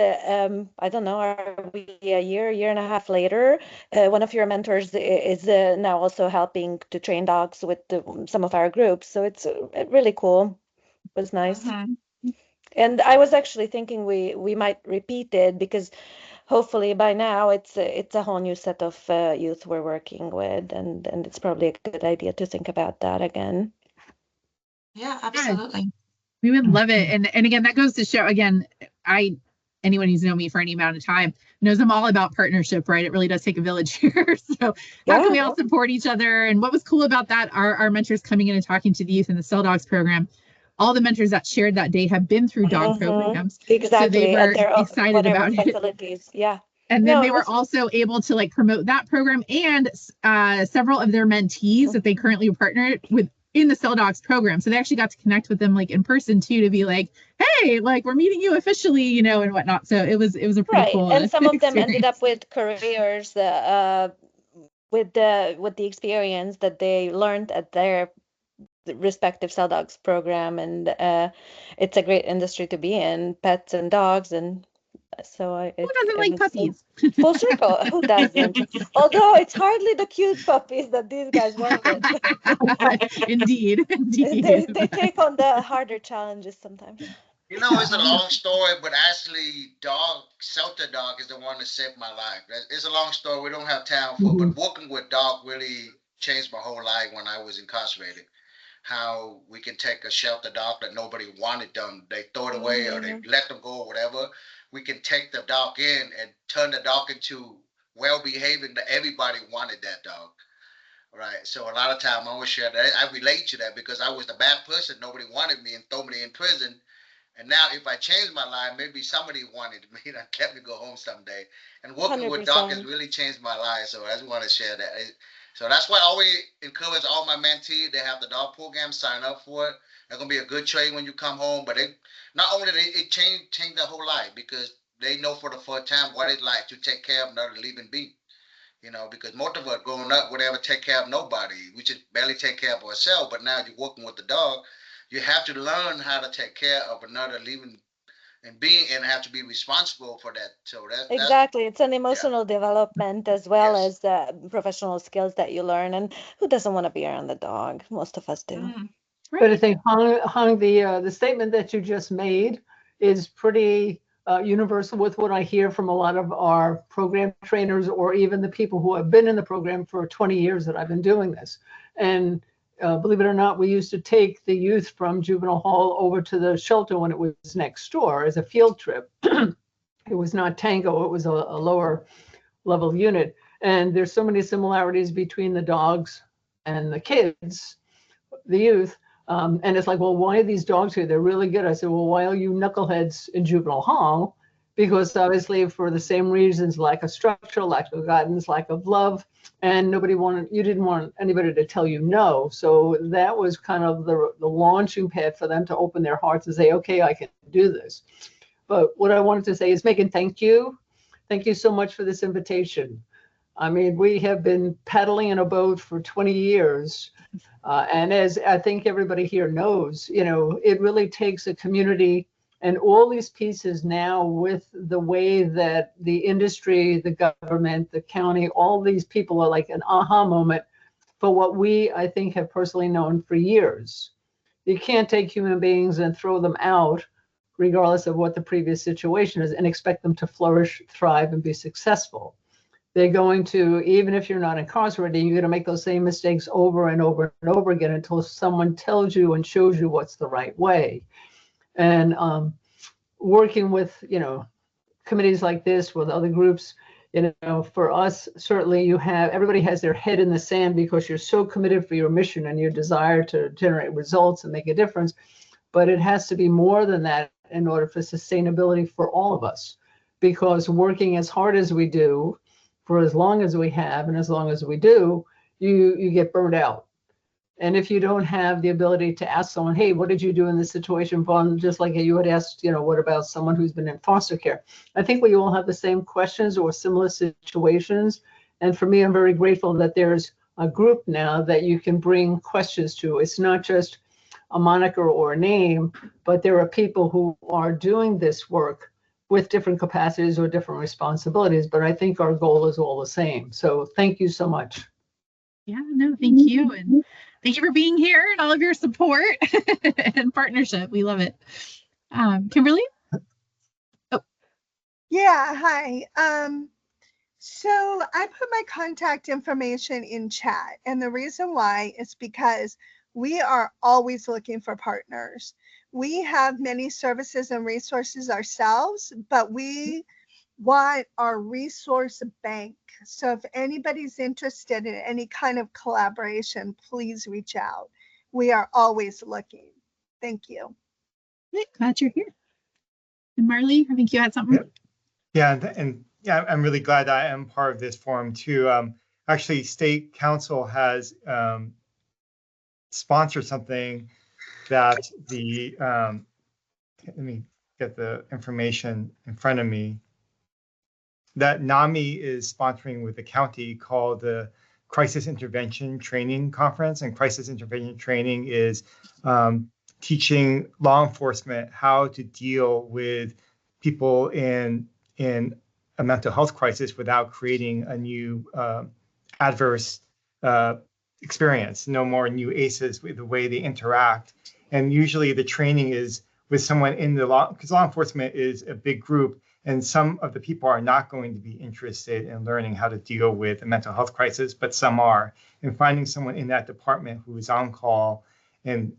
Speaker 9: I don't know, are we a year and a half later, one of your mentors is now also helping to train dogs with some of our groups. So it's really cool. It was nice. And I was actually thinking we might repeat it, because hopefully by now it's a whole new set of youth we're working with, and it's probably a good idea to think about that again.
Speaker 4: Yeah, absolutely.
Speaker 1: We would love it. And again, that goes to show, again, anyone who's known me for any amount of time knows I'm all about partnership, right? It really does take a village here. So how can we all support each other? And what was cool about that, our mentors coming in and talking to the youth in the Cell Dogs program, all the mentors that shared that day have been through dog programs.
Speaker 9: Exactly.
Speaker 1: So they were excited about
Speaker 9: facilities.
Speaker 1: it. Yeah. And then they were also able to like promote that program and several of their mentees that they currently partnered with in the Cell Dogs program. So they actually got to connect with them like in person too, to be like, hey, like we're meeting you officially, you know, and whatnot. So it was a pretty cool.
Speaker 9: And some of them
Speaker 1: experience.
Speaker 9: ended up with careers with the experience that they learned at their respective Cell Dogs program, and it's a great industry to be in, pets and dogs, and so
Speaker 1: who doesn't like puppies?
Speaker 9: Full circle. Who doesn't? Although it's hardly the cute puppies that these guys wanted.
Speaker 1: Indeed.
Speaker 9: They take on the harder challenges sometimes.
Speaker 7: You know, it's a long story, but actually, shelter dog is the one that saved my life. It's a long story. We don't have time for, but working with dog really changed my whole life when I was incarcerated. How we can take a shelter dog that nobody wanted them, they throw it away or they let them go or whatever. We can take the dog in and turn the dog into well-behaving that everybody wanted that dog. Right. So a lot of time I always share that. I relate to that because I was the bad person. Nobody wanted me and throw me in prison. And now if I change my life, maybe somebody wanted me and let me go home someday. And working 100%. With dog has really changed my life. So I just want to share that. So that's why I always encourage all my mentees. They have the dog program, sign up for it. It's going to be a good trade when you come home. But not only it changed their whole life because they know for the first time what it's like to take care of another living being. You know, because most of us growing up would ever take care of nobody. We just barely take care of ourselves. But now you're working with the dog. You have to learn how to take care of another living being and have to be responsible for that. So
Speaker 9: exactly. It's an emotional development as well as the professional skills that you learn. And who doesn't want to be around the dog? Most of us do.
Speaker 10: Right. But I think Hung, the statement that you just made is pretty universal with what I hear from a lot of our program trainers or even the people who have been in the program for 20 years that I've been doing this. And believe it or not, we used to take the youth from juvenile hall over to the shelter when it was next door as a field trip. It was not Tango, it was a lower level unit. And there's so many similarities between the dogs and the kids, the youth. And it's like, well, why are these dogs here? They're really good. I said, well, why are you knuckleheads in juvenile hall? Because obviously for the same reasons, lack of structure, lack of guidance, lack of love, and you didn't want anybody to tell you no. So that was kind of the launching pad for them to open their hearts and say, okay, I can do this. But what I wanted to say is, Megan, thank you. Thank you so much for this invitation. I mean, we have been paddling in a boat for 20 years. And as I think everybody here knows, you know, it really takes a community and all these pieces now with the way that the industry, the government, the county, all these people are like an aha moment for what we, I think, have personally known for years. You can't take human beings and throw them out, regardless of what the previous situation is, and expect them to flourish, thrive, and be successful. They're going to, even if you're not incarcerated, you're going to make those same mistakes over and over and over again until someone tells you and shows you what's the right way. And working with, you know, committees like this with other groups, you know, for us, certainly everybody has their head in the sand because you're so committed for your mission and your desire to generate results and make a difference. But it has to be more than that in order for sustainability for all of us, because working as hard as we do for as long as we have and as long as we do, you get burned out. And if you don't have the ability to ask someone, hey, what did you do in this situation, Vaughn? Just like you had asked, what about someone who's been in foster care? I think we all have the same questions or similar situations. And for me, I'm very grateful that there's a group now that you can bring questions to. It's not just a moniker or a name, but there are people who are doing this work with different capacities or different responsibilities. But I think our goal is all the same. So thank you so much.
Speaker 1: Yeah, no, thank you. And thank you for being here and all of your support and partnership. We love it. Kimberly? Oh.
Speaker 6: Yeah, hi. So I put my contact information in chat, and the reason why is because we are always looking for partners. We have many services and resources ourselves, but we want our resource bank. So if anybody's interested in any kind of collaboration, please reach out. We are always looking. Thank you.
Speaker 1: Glad you're here. And Marley, I think you had something.
Speaker 2: Yeah, and I'm really glad I am part of this forum too. Actually, State Council has sponsored something that the let me get the information in front of me. That NAMI is sponsoring with the county called the Crisis Intervention Training Conference. And crisis intervention training is teaching law enforcement how to deal with people in a mental health crisis without creating a new adverse experience. No more new ACEs with the way they interact. And usually the training is with someone in the law, because law enforcement is a big group, and some of the people are not going to be interested in learning how to deal with a mental health crisis, but some are. And finding someone in that department who is on call and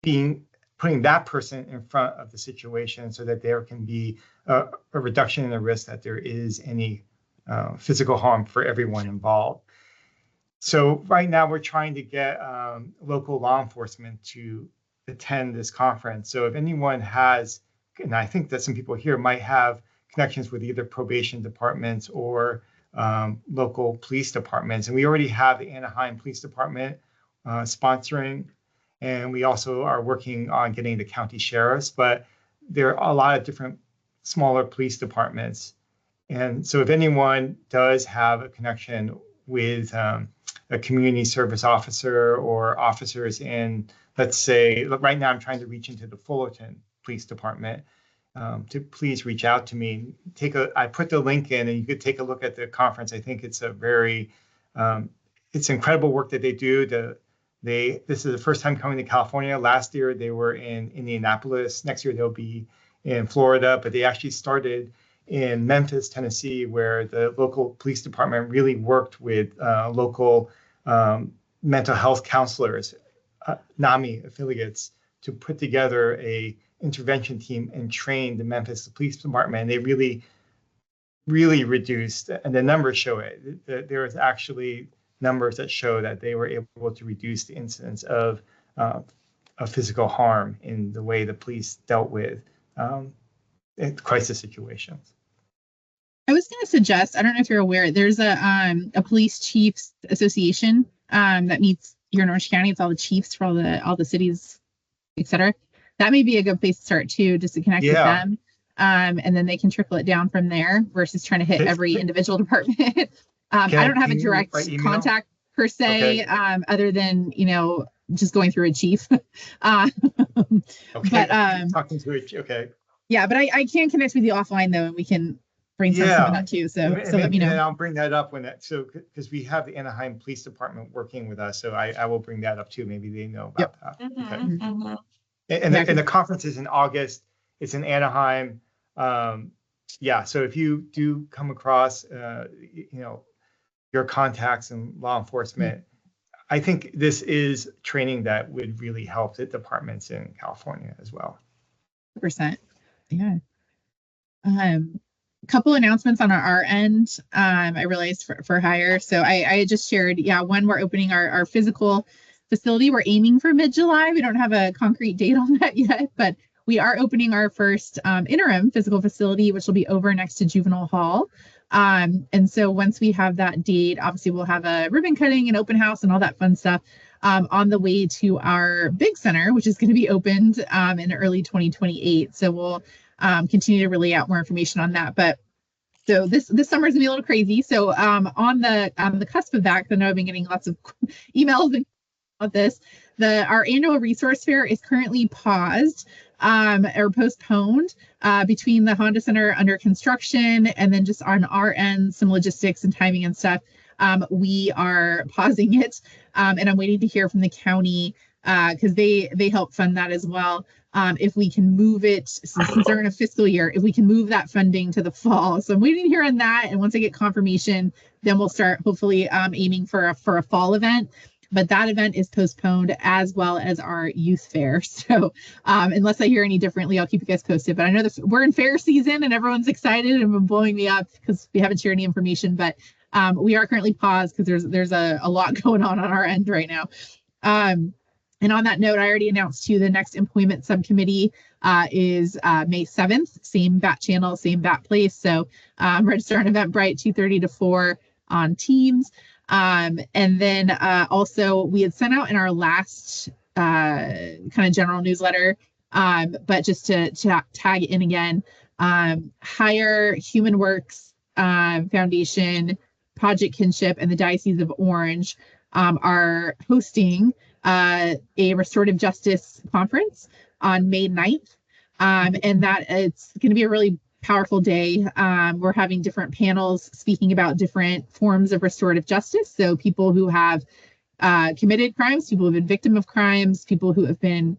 Speaker 2: putting that person in front of the situation so that there can be a reduction in the risk that there is any physical harm for everyone involved. So right now we're trying to get local law enforcement to attend this conference. So if anyone has, and I think that some people here might have connections with either probation departments or local police departments. And we already have the Anaheim Police Department sponsoring, and we also are working on getting the county sheriffs, but there are a lot of different smaller police departments. And so if anyone does have a connection with a community service officer or officers in, let's say, right now I'm trying to reach into the Fullerton Police Department, to please reach out to me. I put the link in, and you could take a look at the conference. I think it's a very, it's incredible work that they do. This is the first time coming to California. Last year they were in Indianapolis. Next year they'll be in Florida, but they actually started in Memphis, Tennessee, where the local police department really worked with local mental health counselors, NAMI affiliates, to put together a intervention team and train the Memphis Police Department. And they really, really reduced, and the numbers show it. There is actually numbers that show that they were able to reduce the incidence of physical harm in the way the police dealt with crisis situations.
Speaker 1: I was going to suggest, I don't know if you're aware, there's a police chiefs association that meets here in Orange County. It's all the chiefs for all the cities, etc. That may be a good place to start too, just to connect with them. And then they can trickle it down from there versus trying to hit every individial department. I don't have a direct contact per se, other than, just going through a chief.
Speaker 2: Okay.
Speaker 1: But
Speaker 2: talking to it. Okay.
Speaker 1: Yeah, but I can connect with you offline though, and we can brainstorm some of that too. So let me know.
Speaker 2: And I'll bring that up because we have the Anaheim Police Department working with us, so I will bring that up too. Maybe they know about that.
Speaker 4: Mm-hmm,
Speaker 2: okay.
Speaker 4: Mm-hmm.
Speaker 2: And the conference is in August. It's in Anaheim. So if you do come across, your contacts in law enforcement, I think this is training that would really help the departments in California as well.
Speaker 1: 100%. Yeah. Couple announcements on our end. I realized for hire. So I just shared, one, we're opening our physical facility. We're aiming for mid-July. We don't have a concrete date on that yet, but we are opening our first interim physical facility, which will be over next to Juvenile Hall. And so once we have that date, obviously we'll have a ribbon cutting and open house and all that fun stuff. on the way to our big center, which is going to be opened in early 2028. So we'll continue to relay out more information on that. But so this summer is gonna be a little crazy. So on the cusp of that, because I know I've been getting lots of emails about this, our annual resource fair is currently paused or postponed between the Honda Center under construction and then just on our end, some logistics and timing and stuff. We are pausing it, and I'm waiting to hear from the county because they help fund that as well. If we can move it, since they're in a fiscal year, if we can move that funding to the fall. So I'm waiting to hear on that. And once I get confirmation, then we'll start hopefully aiming for a fall event. But that event is postponed as well as our youth fair. So unless I hear any differently, I'll keep you guys posted. But I know we're in fair season and everyone's excited and been blowing me up because we haven't shared any information. But we are currently paused because there's a lot going on our end right now. And on that note, I already announced to you the next employment subcommittee is May 7th, same BAT channel, same BAT place. So register on Eventbrite 2:30 to 4 on Teams. And then also we had sent out in our last kind of general newsletter, but just to tag in again, Hire, Human Works Foundation, Project Kinship, and the Diocese of Orange are hosting a restorative justice conference on May 9th. And that it's going to be a really powerful day. We're having different panels speaking about different forms of restorative justice. So people who have committed crimes, people who have been victim of crimes, people who have been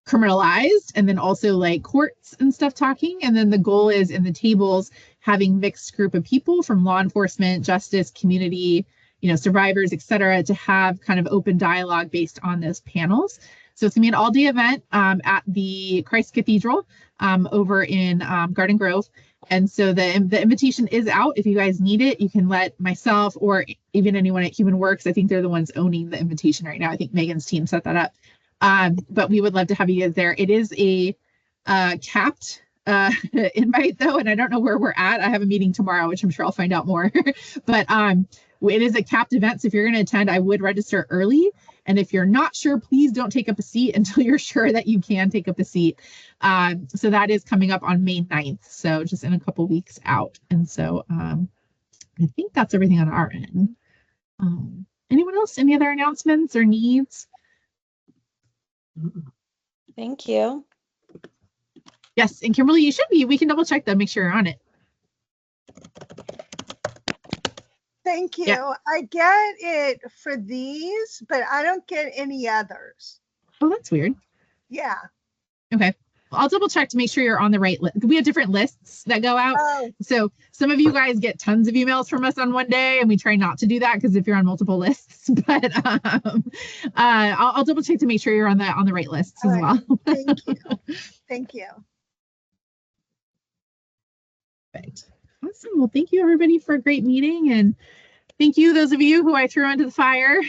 Speaker 1: criminalized, and then also like courts and stuff talking. And then the goal is in the tables having mixed group of people from law enforcement, justice, community, survivors, et cetera, to have kind of open dialogue based on those panels. So it's gonna be an all-day event at the Christ Cathedral over in Garden Grove. And so the invitation is out. If you guys need it, you can let myself or even anyone at Human Works. I think they're the ones owning the invitation right now. I think Megan's team set that up. But we would love to have you guys there. It is a capped invite though, and I don't know where we're at. I have a meeting tomorrow, which I'm sure I'll find out more. But it is a capped event, so if you're going to attend, I would register early. And if you're not sure, please don't take up a seat until you're sure that you can take up a seat. So that is coming up on May 9th, so just in a couple weeks out. And so I think that's everything on our end. Anyone else? Any other announcements or needs?
Speaker 9: Thank you.
Speaker 1: Yes, and Kimberly, you should be. We can double check that, make sure you're on it.
Speaker 6: Thank you.
Speaker 1: Yeah.
Speaker 6: I get it for these, but I don't get any others.
Speaker 1: Oh, that's weird.
Speaker 6: Yeah.
Speaker 1: Okay. Well, I'll double check to make sure you're on the right list. We have different lists that go out.
Speaker 6: Oh.
Speaker 1: So some of you guys get tons of emails from us on one day, and we try not to do that because if you're on multiple lists. But I'll double check to make sure you're on the right lists as well.
Speaker 6: Thank you. Thank you.
Speaker 1: Perfect. Awesome. Well, thank you everybody for a great meeting, and thank you those of you who I threw into the fire.